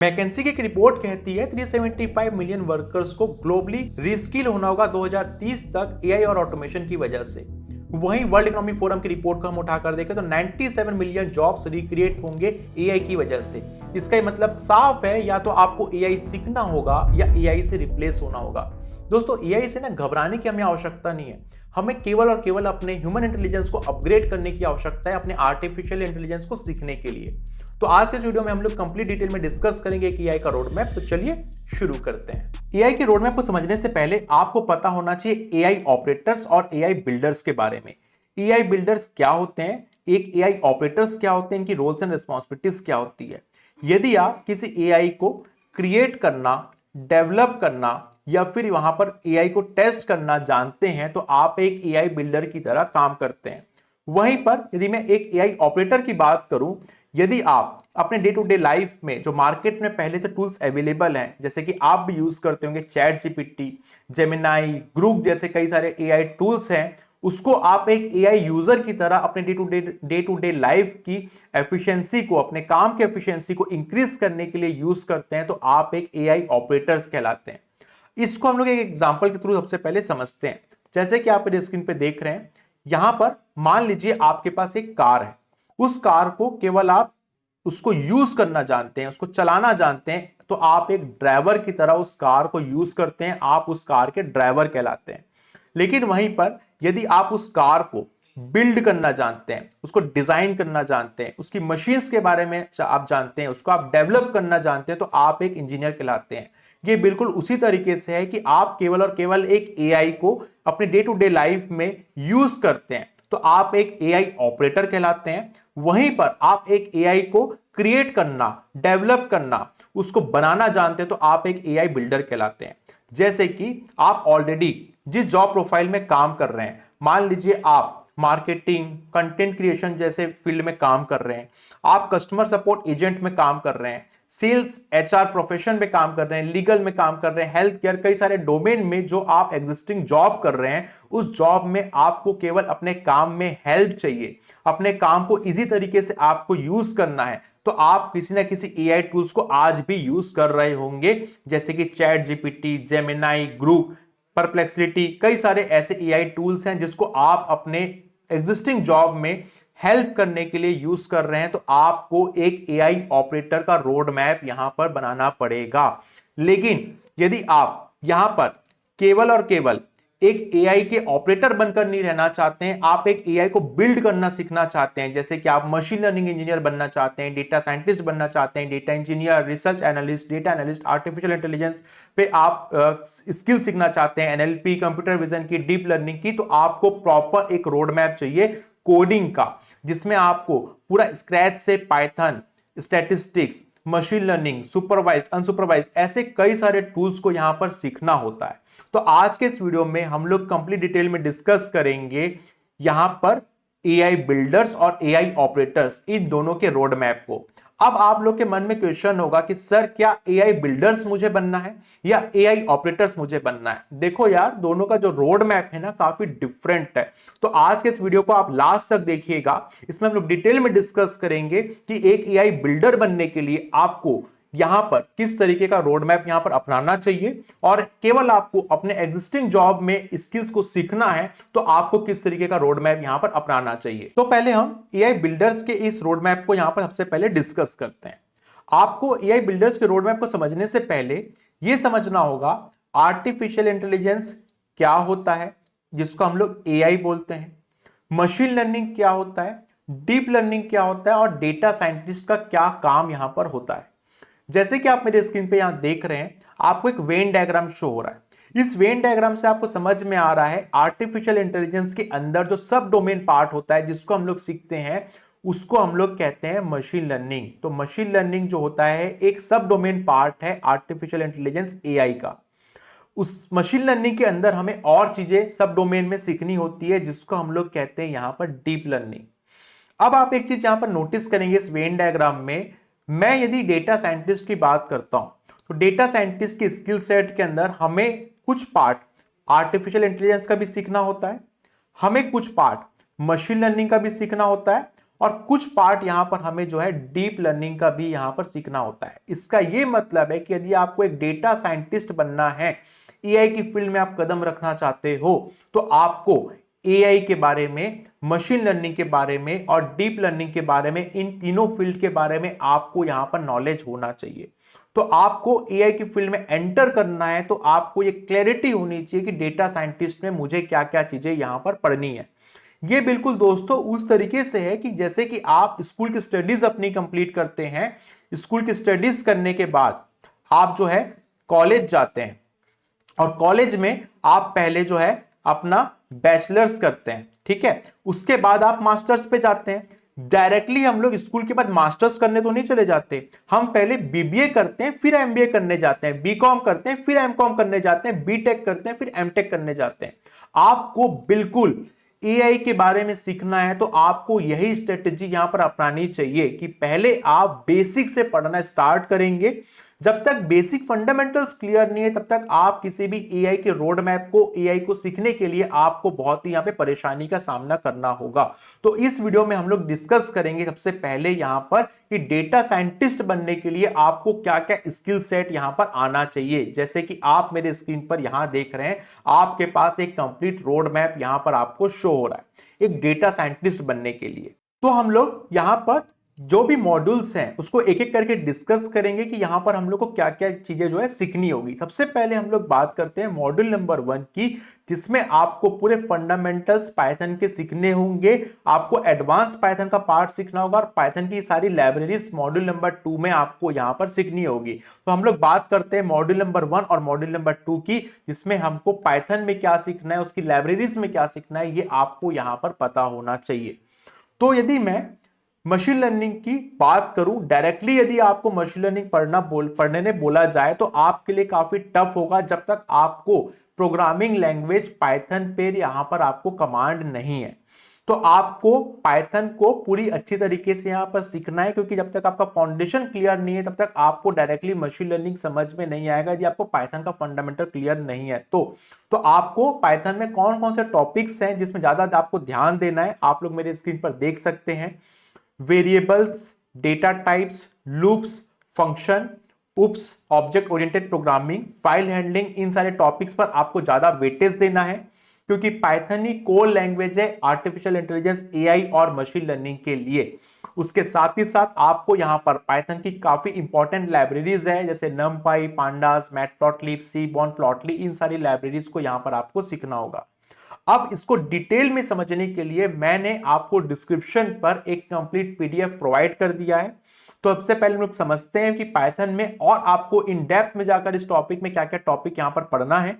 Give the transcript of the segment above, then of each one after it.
McKinsey की एक report कहती है 375 मिलियन वर्कर्स को ग्लोबली रीस्किल होना होगा 2030 तक एआई और ऑटोमेशन की वजह से। वहीं वर्ल्ड इकोनॉमिक फोरम की रिपोर्ट को हम उठाकर देखें तो 97 मिलियन जॉब्स रिक्रिएट होंगे एआई की वजह से। इसका ये मतलब साफ है, या तो आपको एआई सीखना होगा या एआई से रिप्लेस होना होगा। दोस्तों, एआई से ना घबराने की हमें आवश्यकता नहीं है। हमें केवल और केवल अपने ह्यूमन इंटेलिजेंस को अपग्रेड करने की आवश्यकता है अपने आर्टिफिशियल इंटेलिजेंस को सीखने के लिए। तो आज के इस वीडियो में हम लोग कंप्लीट डिटेल में डिस्कस करेंगे कि एआई का रोड मैप। तो चलिए शुरू करते हैं। एआई के रोड मैप को समझने से पहले आपको पता होना चाहिए एआई ऑपरेटर्स और एआई बिल्डर्स के बारे में। एआई बिल्डर्स क्या होते हैं, एक एआई ऑपरेटर्स क्या होते हैं, इनकी रोल्स एंड रिस्पॉन्सिबिलिटीज क्या होती है। यदि आप किसी एआई को क्रिएट करना, डेवलप करना या फिर वहां पर एआई को टेस्ट करना जानते हैं तो आप एक एआई बिल्डर की तरह काम करते हैं। वहीं पर यदि मैं एक एआई ऑपरेटर की बात करूं, यदि आप अपने डे टू डे लाइफ में जो मार्केट में पहले से टूल्स अवेलेबल हैं, जैसे कि आप भी यूज करते होंगे चैट जीपीटी, जेमिनाई, ग्रुप जैसे कई सारे एआई टूल्स हैं, उसको आप एक एआई यूजर की तरह अपने डे टू डे लाइफ की एफिशिएंसी को, अपने काम की एफिशिएंसी को इंक्रीज करने के लिए यूज करते हैं, तो आप एक एआई ऑपरेटर्स कहलाते हैं। इसको हम लोग एक एग्जांपल के थ्रू सबसे पहले समझते हैं। जैसे कि आप स्क्रीन पे देख रहे हैं, यहां पर मान लीजिए आपके पास एक कार है। उस कार को केवल आप उसको यूज करना जानते हैं, उसको चलाना जानते हैं, तो आप एक ड्राइवर की तरह उस कार को यूज करते हैं, आप उस कार के ड्राइवर कहलाते हैं। लेकिन वहीं पर यदि आप उस कार को बिल्ड करना जानते हैं, उसको डिजाइन करना जानते हैं, उसकी मशीन्स के बारे में आप जानते हैं, उसको आप डेवलप करना जानते हैं, तो आप एक इंजीनियर कहलाते हैं। ये बिल्कुल उसी तरीके से है कि आप केवल और केवल एक एआई को अपने डे टू डे लाइफ में यूज करते हैं, तो आप एक एआई ऑपरेटर कहलाते हैं। वहीं पर आप एक एआई को क्रिएट करना, डेवलप करना, उसको बनाना जानते हैं, तो आप एक एआई बिल्डर कहलाते हैं। जैसे कि आप ऑलरेडी जिस जॉब प्रोफाइल में काम कर रहे हैं, मान लीजिए आप मार्केटिंग, कंटेंट क्रिएशन जैसे फील्ड में काम कर रहे हैं, आप कस्टमर सपोर्ट एजेंट में काम कर रहे हैं, सेल्स एचआर प्रोफेशन में काम कर रहे हैं, लीगल में काम कर रहे हैं, हेल्थ केयर, कई सारे डोमेन में जो आप एग्जिस्टिंग जॉब कर रहे हैं, उस जॉब में आपको केवल अपने काम में हेल्प चाहिए, अपने काम को इजी तरीके से आपको यूज करना है, तो आप किसी ना किसी एआई टूल्स को आज भी यूज कर रहे होंगे, जैसे कि chat GPT, Gemini, group, perplexity, कई सारे ऐसे एआई टूल्स हैं जिसको आप अपने एग्जिस्टिंग जॉब में हेल्प करने के लिए यूज कर रहे हैं। तो आपको एक एआई ऑपरेटर का रोड मैप यहां पर बनाना पड़ेगा। लेकिन यदि आप यहां पर केवल और केवल एक एआई के ऑपरेटर बनकर नहीं रहना चाहते हैं, आप एक एआई को बिल्ड करना सीखना चाहते हैं, जैसे कि आप मशीन लर्निंग इंजीनियर बनना चाहते हैं, डेटा साइंटिस्ट बनना चाहते हैं, data engineer, research analyst, data analyst, artificial intelligence पे आप स्किल सीखना चाहते हैं, एनएलपी, कंप्यूटर विजन की, डीप लर्निंग की, तो आपको प्रॉपर एक रोड मैप चाहिए कोडिंग का, जिसमें आपको पूरा स्क्रैच से Python, statistics, machine learning, supervised, unsupervised, ऐसे कई सारे टूल्स को यहां पर सीखना होता है। तो आज के इस वीडियो में हम लोग कंप्लीट डिटेल में डिस्कस करेंगे यहां पर एआई बिल्डर्स और एआई ऑपरेटर्स, इन दोनों के रोड मैप को। अब आप लोग के मन में क्वेश्चन होगा कि सर, क्या एआई बिल्डर्स मुझे बनना है या एआई ऑपरेटर्स मुझे बनना है? देखो यार, दोनों का जो रोड मैप है ना, काफी डिफरेंट है। तो आज के इस वीडियो को आप लास्ट तक देखिएगा। इसमें हम लोग डिटेल में डिस्कस करेंगे कि एक एआई बिल्डर बनने के लिए आपको यहां पर किस तरीके का रोड मैप यहां पर अपनाना चाहिए, और केवल आपको अपने एग्जिस्टिंग जॉब में स्किल्स को सीखना है तो आपको किस तरीके का रोड मैप यहां पर अपनाना चाहिए। तो पहले हम एआई बिल्डर्स के इस रोड मैप को यहां पर सबसे पहले डिस्कस करते हैं। आपको एआई बिल्डर्स के रोड मैप को समझने से पहले यह समझना होगा आर्टिफिशियल इंटेलिजेंस क्या होता है, जिसको हम लोग एआई बोलते हैं, मशीन लर्निंग क्या होता है, डीप लर्निंग क्या होता है, और डेटा साइंटिस्ट का क्या काम यहां पर होता है। जैसे कि आप मेरे स्क्रीन पे यहां देख रहे हैं, आपको एक वेन डायग्राम शो हो रहा है। इस वेन डायग्राम से आपको समझ में आ रहा है आर्टिफिशियल इंटेलिजेंस के अंदर जो सब डोमेन पार्ट होता है, जिसको हम लोग सीखते हैं, उसको हम लोग कहते हैं मशीन लर्निंग। तो मशीन लर्निंग जो होता है एक सब डोमेन पार्ट है आर्टिफिशियल इंटेलिजेंस एआई का। उस मशीन लर्निंग के अंदर हमें और चीजें सब डोमेन में सीखनी होती है, जिसको हम लोग कहते हैं यहां पर डीप लर्निंग। अब आप एक चीज यहां पर नोटिस करेंगे इस वेन डायग्राम में, मैं यदि डेटा साइंटिस्ट की बात करता हूं, तो डेटा साइंटिस्ट के स्किल सेट के अंदर हमें कुछ पार्ट आर्टिफिशियल इंटेलिजेंस का भी सीखना होता है, हमें कुछ पार्ट मशीन लर्निंग का भी सीखना होता है, और कुछ पार्ट यहां पर हमें जो है डीप लर्निंग का भी यहां पर सीखना होता है। इसका यह मतलब है कि यदि आपको एक डेटा साइंटिस्ट बनना है, एआई की फील्ड में आप कदम रखना चाहते हो, तो आपको एआई के बारे में, मशीन लर्निंग के बारे में और डीप लर्निंग के बारे में, इन तीनों फील्ड के बारे में आपको यहां पर नॉलेज होना चाहिए। तो आपको एआई की फील्ड में एंटर करना है तो आपको ये क्लैरिटी होनी चाहिए कि डेटा साइंटिस्ट में मुझे क्या क्या चीजें यहां पर पढ़नी है। ये बिल्कुल दोस्तों उस तरीके से है कि जैसे कि आप स्कूल की स्टडीज अपनी कंप्लीट करते हैं, स्कूल की स्टडीज करने के बाद आप जो है कॉलेज जाते हैं और कॉलेज में आप पहले जो है अपना बैचलर्स करते हैं, ठीक है, उसके बाद आप मास्टर्स पे जाते हैं। डायरेक्टली हम लोग स्कूल के बाद मास्टर्स करने तो नहीं चले जाते, हम पहले बीबीए करते हैं, फिर एमबीए करने जाते हैं, बीकॉम करते हैं, फिर एमकॉम करने जाते हैं, बीटेक करते हैं, फिर एमटेक करने जाते हैं। आपको बिल्कुल एआई के बारे में सीखना है तो आपको यही स्ट्रेटेजी यहां पर अपनानी चाहिए कि पहले आप बेसिक से पढ़ना स्टार्ट करेंगे। जब तक बेसिक फंडामेंटल्स क्लियर नहीं है तब तक आप किसी भी एआई के रोड मैप को, एआई को सीखने के लिए आपको बहुत ही यहां पे परेशानी का सामना करना होगा। तो इस वीडियो में हम लोग डिस्कस करेंगे सबसे पहले यहां पर कि डेटा साइंटिस्ट बनने के लिए आपको क्या क्या स्किल सेट यहां पर आना चाहिए। जैसे कि आप मेरे स्क्रीन पर यहां देख रहे हैं, आपके पास एक कंप्लीट रोड मैप यहां पर आपको शो हो रहा है एक डेटा साइंटिस्ट बनने के लिए। तो हम लोग यहां पर जो भी मॉड्यूल्स हैं उसको एक एक करके डिस्कस करेंगे कि यहां पर हम लोग को क्या क्या चीजें जो है सीखनी होगी। सबसे पहले हम लोग बात करते हैं मॉड्यूल नंबर 1 की, जिसमें आपको पूरे फंडामेंटल्स पाइथन के सीखने होंगे, आपको एडवांस पाइथन का पार्ट सीखना होगा और पाइथन की सारी लाइब्रेरीज मॉड्यूल नंबर 2 में आपको यहां पर सीखनी होगी। तो हम लोग बात करते हैं मॉड्यूल नंबर 1 और मॉड्यूल नंबर 2 की, जिसमें हमको पाइथन में क्या सीखना है, उसकी लाइब्रेरीज में क्या सीखना है, ये आपको यहां पर पता होना चाहिए। तो यदि मैं मशीन लर्निंग की बात करूं, डायरेक्टली यदि आपको मशीन लर्निंग पढ़ने ने बोला जाए तो आपके लिए काफी टफ होगा जब तक आपको प्रोग्रामिंग लैंग्वेज पाइथन पे यहां पर आपको कमांड नहीं है। तो आपको पाइथन को पूरी अच्छी तरीके से यहां पर सीखना है, क्योंकि जब तक आपका फाउंडेशन क्लियर नहीं है तब तक आपको डायरेक्टली मशीन लर्निंग समझ में नहीं आएगा यदि आपको पाइथन का फंडामेंटल क्लियर नहीं है। तो आपको पाइथन में कौन कौन से टॉपिक्स हैं जिसमें ज्यादा आपको ध्यान देना है, आप लोग मेरे स्क्रीन पर देख सकते हैं। Variables, data types, loops, function, OOPs, object oriented programming, file handling, इन सारे टॉपिक्स पर आपको ज्यादा वेटेज देना है, क्योंकि पाइथन ही कोर लैंग्वेज है आर्टिफिशियल इंटेलिजेंस, एआई और मशीन लर्निंग के लिए। उसके साथ ही साथ आपको यहां पर पाइथन की काफी इंपॉर्टेंट लाइब्रेरीज है, जैसे NumPy, Pandas, Matplotlib, Seaborn, Plotly, इन सारी लाइब्रेरीज को यहां पर आपको सीखना होगा। अब इसको डिटेल में समझने के लिए मैंने आपको डिस्क्रिप्शन पर एक कंप्लीट पीडीएफ प्रोवाइड कर दिया है। तो सबसे पहले हम लोग समझते हैं कि पाइथन में और आपको इन डेप्थ में जाकर इस टॉपिक में क्या क्या टॉपिक यहां पर पढ़ना है,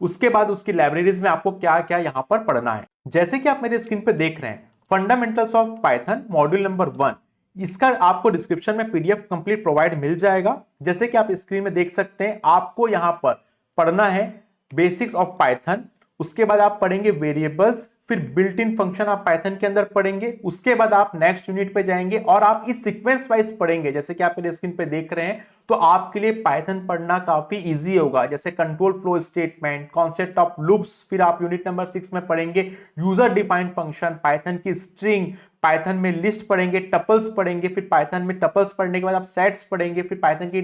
उसके बाद उसकी लाइब्रेरीज में आपको क्या क्या यहां पर पढ़ना है। जैसे कि आप मेरे स्क्रीन पर देख रहे हैं, fundamentals of Python module number 1, इसका आपको डिस्क्रिप्शन में पीडीएफ कंप्लीट प्रोवाइड मिल जाएगा। जैसे कि आप स्क्रीन में देख सकते हैं, आपको यहां पर पढ़ना है बेसिक्स ऑफ पाइथन, उसके बाद आप पढ़ेंगे वेरिएबल्स, फिर बिल्ट इन फंक्शन आप पाइथन के अंदर पढ़ेंगे, उसके बाद आप नेक्स्ट यूनिट पे जाएंगे और आप इस सीक्वेंस वाइज पढ़ेंगे। जैसे कि आप मेरे स्क्रीन पे देख रहे हैं, तो आपके लिए पाइथन पढ़ना काफी इजी होगा, जैसे control flow statement, concept of loops, फिर आप यूनिट नंबर 6 में पढ़ेंगे यूजर डिफाइंड फंक्शन, पाइथन की स्ट्रिंग, पाइथन में लिस्ट पढ़ेंगे, टपल्स पढ़ेंगे, फिर पाइथन में टपल्स पढ़ने के बाद आप सेट्स पढ़ेंगे, फिर पाइथन की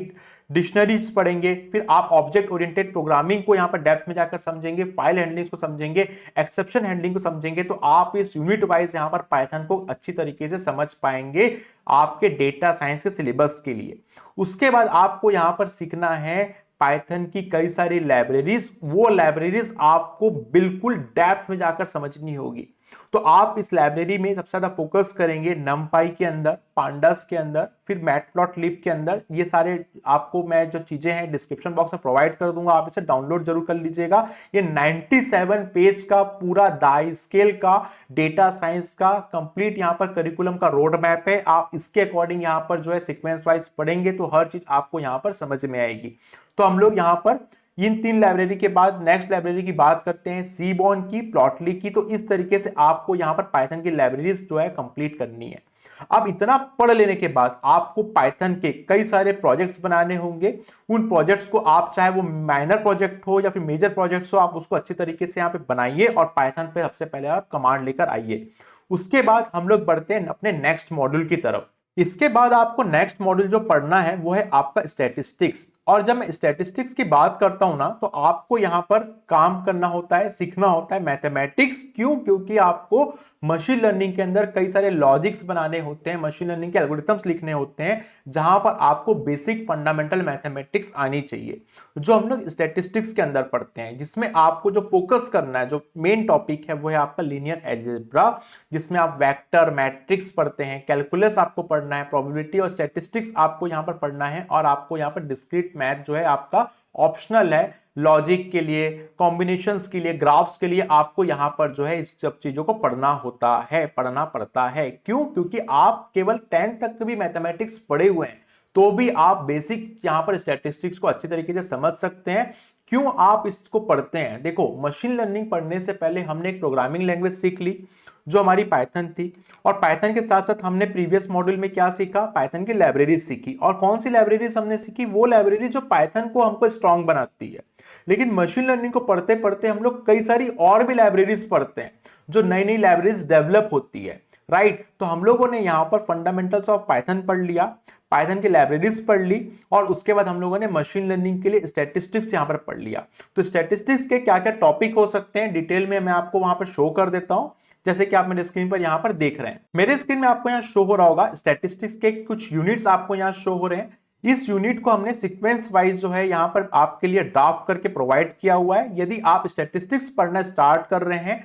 डिक्शनरीज पढ़ेंगे, फिर आप ऑब्जेक्ट ओरिएंटेड प्रोग्रामिंग को यहां पर डेप्थ में जाकर समझेंगे, फाइल हैंडलिंग को समझेंगे, एक्सेप्शन हैंडलिंग को समझेंगे। तो आप इस यूनिट वाइज यहां पर पाइथन को अच्छी तरीके से समझ पाएंगे आपके डेटा साइंस के सिलेबस के लिए। उसके बाद आपको यहां पर सीखना है पाइथन की कई सारी लाइब्रेरीज, वो लाइब्रेरीज आपको बिल्कुल डेप्थ में जाकर समझनी होगी। तो आप इस लाइब्रेरी में सबसे ज्यादा फोकस करेंगे नमपाई के अंदर, पांडास के अंदर, फिर मैटप्लॉटलिब के अंदर। ये सारे आपको मैं जो चीजें हैं डिस्क्रिप्शन बॉक्स में प्रोवाइड कर दूंगा, आप इसे डाउनलोड जरूर कर लीजिएगा। ये 97 पेज का पूरा दाई स्केल का डेटा साइंस का कंप्लीट यहाँ पर करिकुलम का रोड मैप है। आप इसके अकॉर्डिंग यहाँ पर जो है सीक्वेंस वाइज पढ़ेंगे तो हर चीज आपको यहाँ पर समझ में आएगी। तो हम लोग यहाँ पर इन 3 लाइब्रेरी के बाद नेक्स्ट लाइब्रेरी की बात करते हैं, सीबॉर्न की, प्लॉटली की। तो इस तरीके से आपको यहां पर पाइथन की लाइब्रेरीज जो है कंप्लीट करनी है। अब इतना पढ़ लेने के बाद आपको पाइथन के कई सारे प्रोजेक्ट्स बनाने होंगे। उन प्रोजेक्ट्स को आप चाहे वो माइनर प्रोजेक्ट हो या फिर मेजर प्रोजेक्ट्स हो, आप उसको अच्छी तरीके से यहाँ पे बनाइए और पाइथन पे सबसे पहले आप कमांड लेकर आइए। उसके बाद हम लोग बढ़ते हैं अपने नेक्स्ट मॉड्यूल की तरफ। इसके बाद आपको नेक्स्ट मॉड्यूल जो पढ़ना है वो है आपका स्टैटिस्टिक्स। और जब मैं स्टैटिस्टिक्स की बात करता हूं ना, तो आपको यहां पर काम करना होता है, सीखना होता है मैथमेटिक्स। क्यों? क्योंकि आपको मशीन लर्निंग के अंदर कई सारे लॉजिक्स बनाने होते हैं, मशीन लर्निंग के एल्गोरिथम्स लिखने होते हैं, जहां पर आपको बेसिक फंडामेंटल मैथमेटिक्स आनी चाहिए, जो हम लोग स्टैटिस्टिक्स के अंदर पढ़ते हैं। जिसमें आपको जो फोकस करना है, जो मेन टॉपिक है, वो है आपका लीनियर अलजेब्रा, जिसमें आप वेक्टर, मैट्रिक्स पढ़ते हैं, कैलकुलस आपको पढ़ना है, प्रोबेबिलिटी और स्टैटिस्टिक्स आपको यहां पर पढ़ना है, और आपको यहां पर डिस्क्रीट मैथ जो है आपका ऑप्शनल है। लॉजिक के लिए, कॉम्बिनेशंस के लिए, ग्राफ्स के लिए आपको यहां पर जो है इस सब चीजों को पढ़ना होता है, पढ़ना पड़ता है। क्यों? क्योंकि आप केवल 10th तक भी मैथमेटिक्स पढ़े हुए हैं, तो भी आप बेसिक यहां पर स्टैटिस्टिक्स को अच्छी तरीके से समझ सकते हैं। क्यों आप इसको पढ़ते हैं? देखो, मशीन लर्निंग पढ़ने से पहले हमने एक प्रोग्रामिंग लैंग्वेज सीख ली जो हमारी पाइथन थी, और पाइथन के साथ साथ हमने प्रीवियस मॉड्यूल में क्या सीखा? पाइथन की लाइब्रेरी सीखी। और कौन सी लाइब्रेरीज हमने सीखी? वो लाइब्रेरी जो पाइथन को हमको स्ट्रांग बनाती है। लेकिन मशीन लर्निंग को पढ़ते पढ़ते हम लोग कई सारी और भी लाइब्रेरीज पढ़ते हैं, जो नई नई लाइब्रेरीज डेवलप होती है, राइट। तो हम लोगों ने यहां पर फंडामेंटल्स ऑफ पाइथन पढ़ लिया, पाइथन की लाइब्रेरीज पढ़ ली, और उसके बाद हम लोगों ने मशीन लर्निंग के लिए स्टैटिस्टिक्स यहां पर पढ़ लिया। तो स्टैटिस्टिक्स के क्या क्या टॉपिक हो सकते हैं डिटेल में मैं आपको वहां पर शो कर देता हूं, जैसे कि आप मेरे स्क्रीन पर यहां पर देख रहे हैं। मेरे स्क्रीन में आपको यहां शो हो रहा होगा स्टैटिस्टिक्स के कुछ यूनिट्स आपको यहां शो हो रहे हैं। इस यूनिट को हमने सीक्वेंस वाइज जो है यहां पर आपके लिए ड्राफ्ट करके प्रोवाइड किया हुआ है। यदि आप स्टैटिस्टिक्स पढ़ना स्टार्ट कर रहे हैं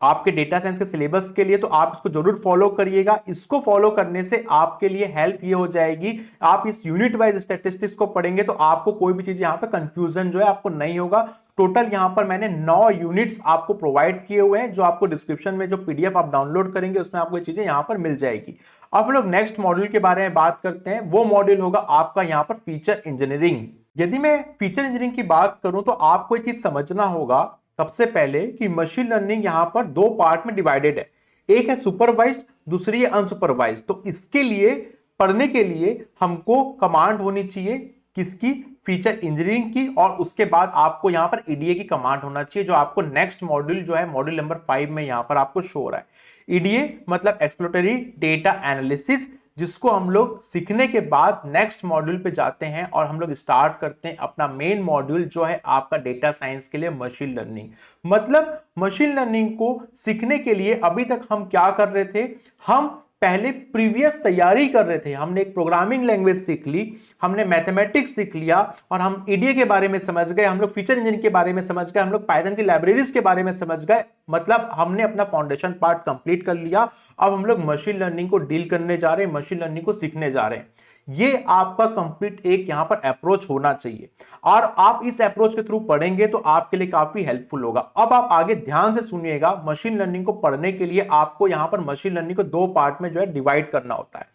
आपके डेटा साइंस के सिलेबस के लिए, तो आप इसको जरूर फॉलो करिएगा। इसको फॉलो करने से आपके लिए हेल्प ये हो जाएगी, आप इस यूनिट वाइज स्टैटिस्टिक्स को पढ़ेंगे तो आपको कोई भी चीज यहां पर कंफ्यूजन जो है आपको नहीं होगा। टोटल यहां पर मैंने 9 यूनिट्स आपको प्रोवाइड किए हुए हैं, जो आपको डिस्क्रिप्शन में जो पीडीएफ आप डाउनलोड करेंगे उसमें आपको ये चीजें यहां पर मिल जाएगी। अब हम लोग नेक्स्ट मॉड्यूल के बारे में बात करते हैं। वो मॉड्यूल होगा आपका यहां पर फीचर इंजीनियरिंग। यदि मैं फीचर इंजीनियरिंग की बात करूं तो आपको एक चीज समझना होगा सबसे पहले कि मशीन लर्निंग यहां पर 2 पार्ट में डिवाइडेड है। एक है सुपरवाइज्ड, दूसरी है अनसुपरवाइज्ड। तो इसके लिए पढ़ने के लिए हमको कमांड होनी चाहिए किसकी? फीचर इंजीनियरिंग की। और उसके बाद आपको यहां पर ईडीए की कमांड होना चाहिए, जो आपको नेक्स्ट मॉड्यूल जो है मॉड्यूल नंबर 5 में यहां पर आपको शो हो रहा है। ईडीए मतलब एक्सप्लोरेटरी डेटा एनालिसिस, जिसको हम लोग सीखने के बाद नेक्स्ट मॉड्यूल पे जाते हैं और हम लोग स्टार्ट करते हैं अपना मेन मॉड्यूल जो है आपका डेटा साइंस के लिए मशीन लर्निंग। मतलब मशीन लर्निंग को सीखने के लिए अभी तक हम क्या कर रहे थे? हम पहले प्रीवियस तैयारी कर रहे थे। हमने एक प्रोग्रामिंग लैंग्वेज सीख ली, हमने मैथमेटिक्स सीख लिया, और हम ईडीए के बारे में समझ गए, हम लोग फीचर इंजन के बारे में समझ गए, हम लोग पाइथन की लाइब्रेरीज के बारे में समझ गए। मतलब हमने अपना फाउंडेशन पार्ट कंप्लीट कर लिया। अब हम लोग मशीन लर्निंग को डील करने जा रहे हैं, मशीन लर्निंग को सीखने जा रहे हैं। ये आपका कंप्लीट एक यहां पर अप्रोच होना चाहिए, और आप इस अप्रोच के थ्रू पढ़ेंगे तो आपके लिए काफी हेल्पफुल होगा। अब आप आगे ध्यान से सुनिएगा। मशीन लर्निंग को पढ़ने के लिए आपको यहां पर मशीन लर्निंग को 2 पार्ट में जो है डिवाइड करना होता है।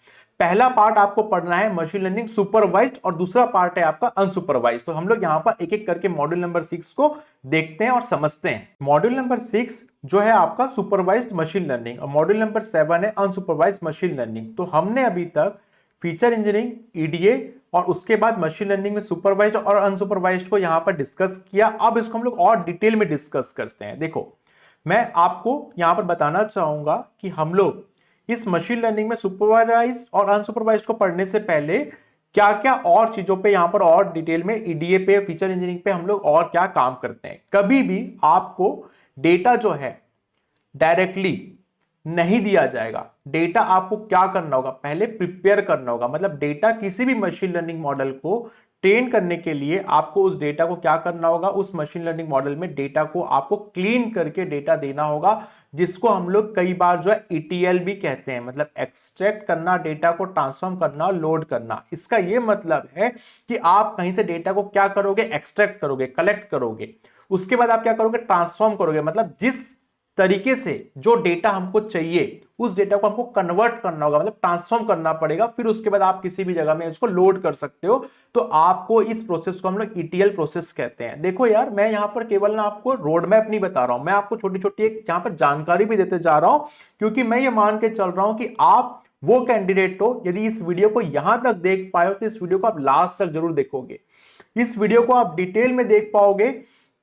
पहला पार्ट आपको पढ़ना है मशीन लर्निंग सुपरवाइज्ड, और दूसरा पार्ट है आपका अनसुपरवाइज्ड। तो हम लोग यहां पर एक एक करके मॉड्यूल नंबर 6 को देखते हैं और समझते हैं। मॉड्यूल नंबर 6 जो है आपका सुपरवाइज्ड मशीन लर्निंग, और मॉड्यूल नंबर 7 है अनसुपरवाइज्ड मशीन लर्निंग। तो हमने अभी तक फीचर इंजीनियरिंग, ईडीए, और उसके बाद मशीन लर्निंग में सुपरवाइज्ड और अनसुपरवाइज्ड को यहां पर डिस्कस किया। अब इसको हम लोग और डिटेल में डिस्कस करते हैं। देखो, मैं आपको यहां पर बताना चाहूंगा कि हम लोग इस मशीन लर्निंग में सुपरवाइज्ड और अनसुपरवाइज्ड को पढ़ने से पहले क्या क्या और चीजों पे यहां पर और डिटेल में ईडीए पे, फीचर इंजीनियरिंग पे हम लोग और क्या काम करते हैं। कभी भी आपको डेटा जो है डायरेक्टली नहीं दिया जाएगा। डेटा आपको क्या करना होगा? पहले प्रिपेयर करना होगा। मतलब डेटा, किसी भी मशीन लर्निंग मॉडल को ट्रेन करने के लिए आपको उस डेटा को क्या करना होगा? उस मशीन लर्निंग मॉडल में डेटा को आपको क्लीन करके डेटा देना होगा, जिसको हम लोग कई बार जो है ETL भी कहते हैं। मतलब एक्सट्रैक्ट करना, डेटा को ट्रांसफॉर्म करना, लोड करना। इसका यह मतलब है कि आप कहीं से डेटा को क्या करोगे? एक्सट्रैक्ट करोगे, कलेक्ट करोगे, उसके बाद आप क्या करोगे? ट्रांसफॉर्म करोगे। मतलब जिस तरीके से जो डेटा हमको चाहिए उस डेटा को हमको कन्वर्ट करना होगा, मतलब ट्रांसफॉर्म करना पड़ेगा। फिर उसके बाद आप किसी भी जगह में इसको लोड कर सकते हो। तो आपको इस प्रोसेस को हम लोग ETL प्रोसेस कहते हैं। देखो यार, मैं यहां पर केवल ना आपको रोड मैप नहीं बता रहा हूं, मैं आपको छोटी छोटी एक यहां पर जानकारी भी देते जा रहा हूं, क्योंकि मैं ये मान के चल रहा हूं कि आप वो कैंडिडेट हो, यदि इस वीडियो को यहां तक देख पाए हो तो इस वीडियो को आप लास्ट तक जरूर देखोगे। इस वीडियो को आप डिटेल में देख पाओगे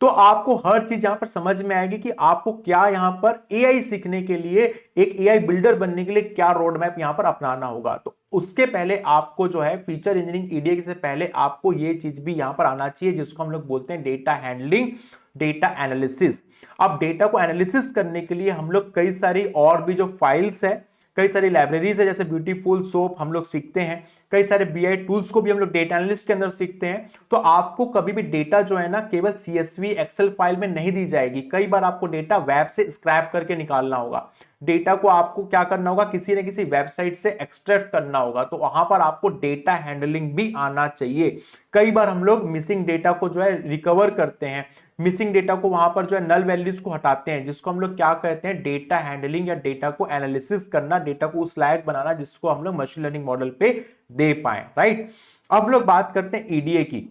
तो आपको हर चीज यहां पर समझ में आएगी कि आपको क्या यहां पर एआई सीखने के लिए, एक एआई बिल्डर बनने के लिए क्या रोड मैप यहां पर अपनाना होगा। तो उसके पहले आपको जो है फीचर इंजीनियरिंग ईडीए से पहले आपको ये चीज भी यहां पर आना चाहिए, जिसको हम लोग बोलते हैं डेटा हैंडलिंग, डेटा एनालिसिस। अब डेटा को एनालिसिस करने के लिए हम लोग कई सारी और भी जो फाइल्स है, कई सारी लाइब्रेरीज है, जैसे ब्यूटीफुल सोप हम लोग सीखते हैं, कई सारे बीआई टूल्स को भी हम लोग डेटा एनालिस्ट के अंदर सीखते हैं। तो आपको कभी भी डेटा जो है ना केवल सीएसवी एक्सेल फाइल में नहीं दी जाएगी, कई बार आपको डेटा वेब से स्क्रैप करके निकालना होगा। डेटा को आपको क्या करना होगा, किसी न किसी वेबसाइट से एक्सट्रैक्ट करना होगा। तो वहां पर आपको डेटा हैंडलिंग भी आना चाहिए। कई बार हम लोग मिसिंग डेटा को जो है रिकवर करते हैं, मिसिंग डेटा को वहां पर जो है नल वैल्यूज को हटाते हैं, जिसको हम लोग क्या कहते हैं, डेटा हैंडलिंग या डेटा को एनालिसिस करना, डेटा को उस लायक बनाना जिसको हम लोग मशीन लर्निंग मॉडल पे दे पाए, राइट। अब लोग बात करते हैं ईडीए की।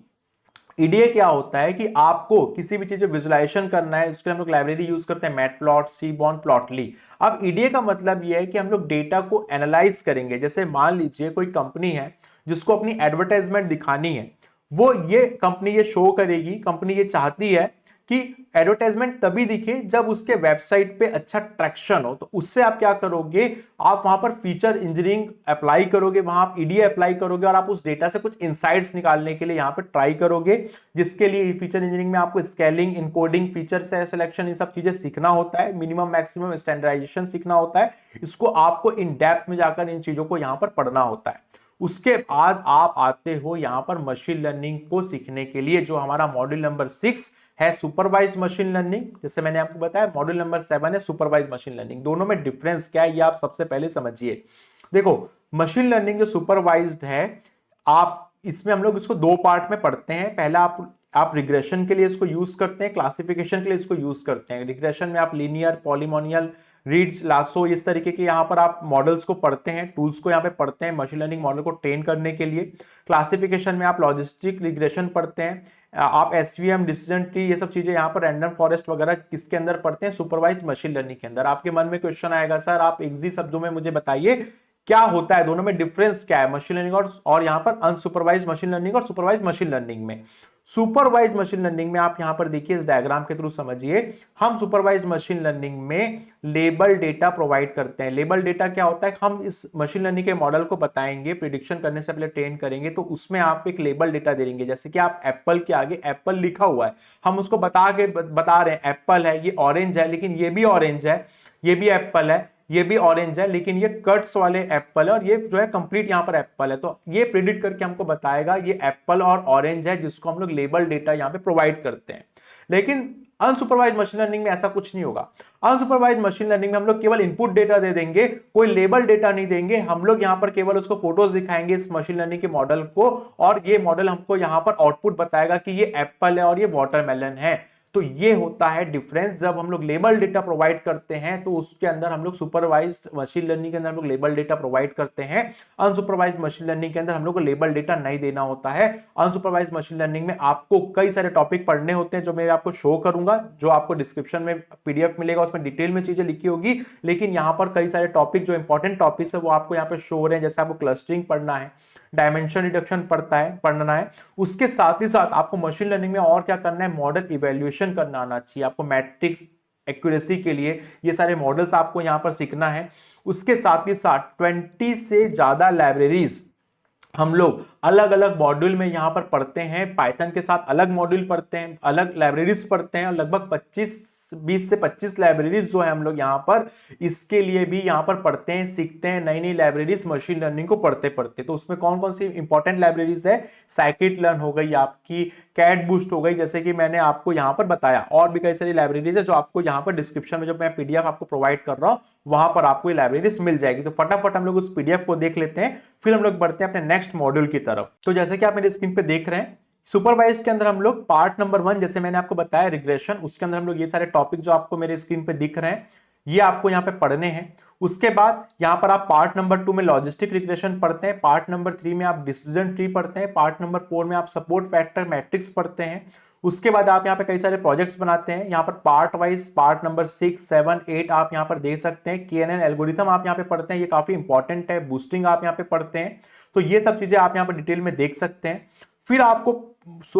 ईडीए क्या होता है कि आपको किसी भी चीज विजुलाइजेशन करना है, उसके लिए हम लोग लाइब्रेरी यूज करते हैं मैटप्लॉट, सीबॉर्न, प्लॉटली। अब ईडीए का मतलब यह है कि हम लोग डेटा को एनालाइज करेंगे। जैसे मान लीजिए कोई कंपनी है जिसको अपनी एडवर्टाइजमेंट दिखानी है, वो ये कंपनी ये शो करेगी, कंपनी ये चाहती है कि एडवर्टाइजमेंट तभी दिखे जब उसके वेबसाइट पे अच्छा ट्रैक्शन हो। तो उससे आप क्या करोगे, आप वहां पर फीचर इंजीनियरिंग अप्लाई करोगे, वहां आप ईडीए अप्लाई करोगे और आप उस डेटा से कुछ इनसाइट्स निकालने के लिए यहां पर ट्राई करोगे, जिसके लिए फीचर इंजीनियरिंग में आपको स्केलिंग, इनकोडिंग, फीचर सिलेक्शन, इन सब चीजें सीखना होता है, मिनिमम मैक्सिमम स्टैंडर्डाइजेशन सीखना होता है। इसको आपको इन डेप्थ में जाकर इन चीजों को यहां पर पढ़ना होता है। उसके बाद आप आते हो यहां पर मशीन लर्निंग को सीखने के लिए, जो हमारा मॉड्यूल नंबर 6 है सुपरवाइज्ड मशीन लर्निंग। जैसे मैंने आपको बताया मॉड्यूल नंबर 7 है सुपरवाइज्ड मशीन लर्निंग। दोनों में डिफरेंस क्या है ये आप सबसे पहले समझिए। देखो मशीन लर्निंग जो सुपरवाइज्ड है, आप इसमें हम लोग इसको दो पार्ट में पढ़ते हैं। पहला आप रिग्रेशन के लिए इसको यूज करते हैं, क्लासिफिकेशन के लिए इसको यूज करते हैं। रिग्रेशन में आप लीनियर, पॉलीमोनियल, रीड्स, लासो, इस तरीके के यहाँ पर आप मॉडल्स को पढ़ते हैं, टूल्स को यहाँ पे पढ़ते हैं मशीन लर्निंग मॉडल को ट्रेन करने के लिए। क्लासिफिकेशन में आप लॉजिस्टिक रिग्रेशन पढ़ते हैं, आप एसवीएम, डिसीजन ट्री, ये सब चीजें यहाँ पर रैंडम फॉरेस्ट वगैरह किसके अंदर पढ़ते हैं, सुपरवाइज्ड मशीन लर्निंग के अंदर। आपके मन में क्वेश्चन आएगा सर आप इजी शब्दों में मुझे बताइए क्या होता है, दोनों में डिफरेंस क्या है, मशीन लर्निंग और यहाँ पर अनसुपरवाइज्ड मशीन लर्निंग और सुपरवाइज्ड मशीन लर्निंग में। सुपरवाइज्ड मशीन लर्निंग में आप यहां पर देखिए इस डायग्राम के थ्रू समझिए, हम सुपरवाइज्ड मशीन लर्निंग में लेबल डेटा प्रोवाइड करते हैं। लेबल डेटा क्या होता है, हम इस मशीन लर्निंग के मॉडल को बताएंगे, प्रिडिक्शन करने से पहले ट्रेन करेंगे, तो उसमें आप एक लेबल डेटा दे देंगे। जैसे कि आप एप्पल के आगे एप्पल लिखा हुआ है, हम उसको बता रहे हैं एप्पल है, ये ऑरेंज है लेकिन ये भी ऑरेंज है, ये भी एप्पल है, ये भी ऑरेंज है लेकिन ये कट्स वाले एप्पल है, और ये जो है कंप्लीट यहां पर एप्पल है। तो ये प्रिडिक्ट करके हमको बताएगा ये एप्पल और ऑरेंज है, जिसको हम लोग लेबल डेटा यहां पे प्रोवाइड करते हैं। लेकिन अनसुपरवाइज्ड मशीन लर्निंग में ऐसा कुछ नहीं होगा। अनसुपरवाइज्ड मशीन लर्निंग में हम लोग केवल इनपुट डेटा दे देंगे, कोई लेबल डेटा नहीं देंगे। हम लोग यहां पर केवल उसको फोटोज दिखाएंगे इस मशीन लर्निंग के मॉडल को, और ये मॉडल हमको यहां पर आउटपुट बताएगा कि ये एप्पल है और ये वाटरमेलन है। तो ये होता है डिफरेंस। जब हम लोग लेबल डेटा प्रोवाइड करते हैं तो उसके अंदर हम लोग सुपरवाइज्ड मशीन लर्निंग के अंदर हम लोग लेबल डेटा प्रोवाइड करते हैं। अनसुपरवाइज्ड मशीन लर्निंग के अंदर हम लोग को लेबल डेटा नहीं देना होता है। अनसुपरवाइज्ड मशीन लर्निंग में आपको कई सारे टॉपिक पढ़ने होते हैं, जो मैं आपको शो करूंगा, जो आपको डिस्क्रिप्शन में पीडीएफ मिलेगा, उसमें डिटेल में चीजें लिखी होगी। लेकिन यहां पर कई सारे टॉपिक जो इंपॉर्टेंट टॉपिक्स है वो आपको यहाँ पे शो हो रहे हैं। जैसे आपको क्लस्टरिंग पढ़ना है, डायमेंशन रिडक्शन पढ़ना है। उसके साथ ही साथ आपको मशीन लर्निंग में और क्या करना है, मॉडल इवैल्यूएशन करना आना चाहिए। आपको मैट्रिक्स एक्यूरेसी के लिए ये सारे मॉडल्स आपको यहां पर सीखना है। उसके साथ ही साथ 20 से ज्यादा लाइब्रेरीज हम लोग अलग अलग मॉड्यूल में यहां पर पढ़ते हैं। पाइथन के साथ अलग मॉड्यूल पढ़ते हैं, अलग लाइब्रेरीज पढ़ते हैं, और लगभग 20 से 25 लाइब्रेरीज जो है हम लोग यहां पर इसके लिए भी यहां पर पढ़ते हैं, सीखते हैं नई नई लाइब्रेरीज मशीन लर्निंग को पढ़ते पढ़ते। तो उसमें कौन कौन सी इंपॉर्टेंट लाइब्रेरीज है, साइकिट लर्न हो गई आपकी, कैट बूस्ट हो गई, जैसे कि मैंने आपको यहां पर बताया। और भी कई सारी लाइब्रेरीज है जो आपको यहां पर डिस्क्रिप्शन में जो मैं पीडीएफ आपको प्रोवाइड कर रहा हूं वहां पर आपको ये लाइब्रेरीज मिल जाएगी। तो फटाफट हम लोग उस पीडीएफ को देख लेते हैं, फिर हम लोग बढ़ते हैं अपने नेक्स्ट मॉड्यूल की तरफ। तो जैसे कि आप मेरे स्क्रीन पे देख रहे हैं, सुपरवाइज्ड के अंदर हम लोग पार्ट नंबर 1, जैसे मैंने आपको बताया रिग्रेशन, उसके अंदर हम लोग ये सारे टॉपिक जो आपको मेरे स्क्रीन पे दिख रहे हैं ये आपको यहाँ पे पढ़ने हैं। उसके बाद यहाँ पर आप पार्ट नंबर 2 में लॉजिस्टिक रिग्रेशन पढ़ते हैं, पार्ट नंबर 3 में आप डिसीजन ट्री पढ़ते हैं, पार्ट नंबर 4 में आप सपोर्ट फैक्टर मैट्रिक्स पढ़ते हैं। उसके बाद आप यहाँ पे कई सारे प्रोजेक्ट्स बनाते हैं। यहाँ पर पार्ट वाइज पार्ट नंबर 6, 7, 8 आप यहाँ पर देख सकते हैं। KNN एल्गोरिथम आप यहाँ पे पढ़ते हैं, ये काफी इंपॉर्टेंट है। बूस्टिंग आप यहाँ पे पढ़ते हैं। तो ये सब चीजें आप यहाँ पर डिटेल में देख सकते हैं। फिर आपको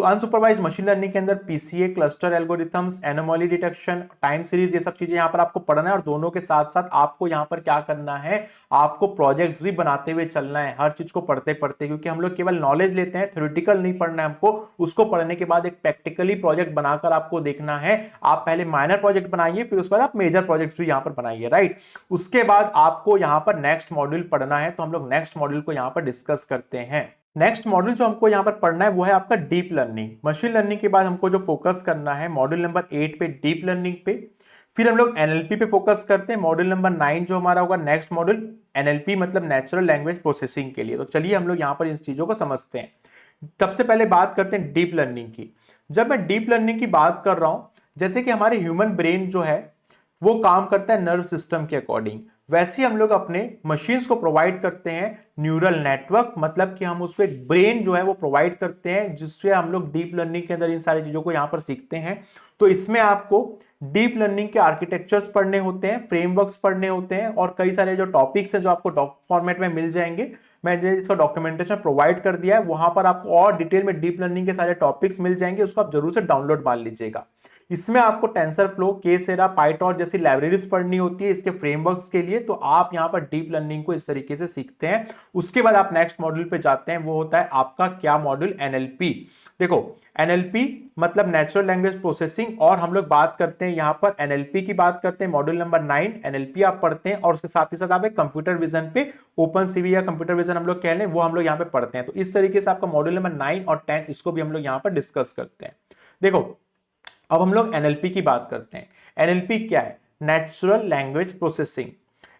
अनसुपरवाइज्ड मशीन लर्निंग के अंदर PCA, cluster algorithms, anomaly detection, time series, ये सब चीजें यहां पर आपको पढ़ना है। और दोनों के साथ साथ आपको यहां पर क्या करना है, आपको प्रोजेक्ट्स भी बनाते हुए चलना है हर चीज को पढ़ते पढ़ते, क्योंकि हम लोग केवल नॉलेज लेते हैं, थ्योरेटिकल नहीं पढ़ना है हमको। उसको पढ़ने के बाद एक प्रैक्टिकली प्रोजेक्ट बनाकर आपको देखना है। आप पहले माइनर प्रोजेक्ट बनाइए, फिर उसके बाद आप मेजर प्रोजेक्ट भी यहां पर बनाइए, राइट। उसके बाद आपको यहां पर नेक्स्ट मॉड्यूल पढ़ना है, तो हम लोग नेक्स्ट मॉड्यूल को यहां पर डिस्कस करते हैं। नेक्स्ट मॉड्यूल जो हमको यहां पर पढ़ना है वो है आपका डीप लर्निंग। मशीन लर्निंग के बाद हमको जो फोकस करना है मॉड्यूल नंबर 8 पे डीप लर्निंग पे, फिर हम लोग एनएलपी पे फोकस करते हैं। मॉड्यूल नंबर 9 जो हमारा होगा नेक्स्ट मॉड्यूल एनएलपी मतलब नेचुरल लैंग्वेज प्रोसेसिंग के लिए। तो चलिए हम लोग यहां पर इन चीजों को समझते हैं। सबसे पहले बात करते हैं डीप लर्निंग की। जब मैं डीप लर्निंग की बात कर रहा हूं, जैसे कि हमारे ह्यूमन ब्रेन जो है वो काम करता है नर्व सिस्टम के अकॉर्डिंग, वैसे हम लोग अपने मशीन्स को प्रोवाइड करते हैं न्यूरल नेटवर्क, मतलब कि हम उसको एक ब्रेन जो है वो प्रोवाइड करते हैं, जिससे हम लोग डीप लर्निंग के अंदर इन सारी चीजों को यहां पर सीखते हैं। तो इसमें आपको डीप लर्निंग के आर्किटेक्चर्स पढ़ने होते हैं, फ्रेमवर्क्स पढ़ने होते हैं, और कई सारे जो टॉपिक्स हैं जो आपको डॉक फॉर्मेट में मिल जाएंगे। मैंने इसका डॉक्यूमेंटेशन प्रोवाइड कर दिया है, वहां पर आपको और डिटेल में डीप लर्निंग के सारे टॉपिक्स मिल जाएंगे, उसको आप जरूर से डाउनलोड मार लीजिएगा। इसमें आपको टेंसर फ्लो, केसेरा, पाइटॉर्च जैसी लाइब्रेरीज पढ़नी होती है इसके फ्रेमवर्क्स के लिए। तो आप यहां पर डीप लर्निंग को इस तरीके से सीखते हैं। उसके बाद आप नेक्स्ट मॉड्यूल पे जाते हैं, वो होता है आपका क्या मॉड्यूल, एनएलपी। देखो एनएलपी मतलब नेचुरल लैंग्वेज प्रोसेसिंग, और हम लोग बात करते हैं यहां पर एनएलपी की बात करते हैं। मॉड्यूल नंबर 9 एनएलपी आप पढ़ते हैं, और उसके साथ ही साथ आप एक कंप्यूटर विजन पे, ओपन सीवी या कंप्यूटर विजन हम लोग कह लें, वो हम लोग यहां पे पढ़ते हैं। तो इस तरीके से आपका मॉड्यूल नंबर 9 और 10 इसको भी हम लोग यहां पर डिस्कस करते हैं। देखो अब हम लोग एनएलपी की बात करते हैं। एनएलपी क्या है, नेचुरल लैंग्वेज प्रोसेसिंग।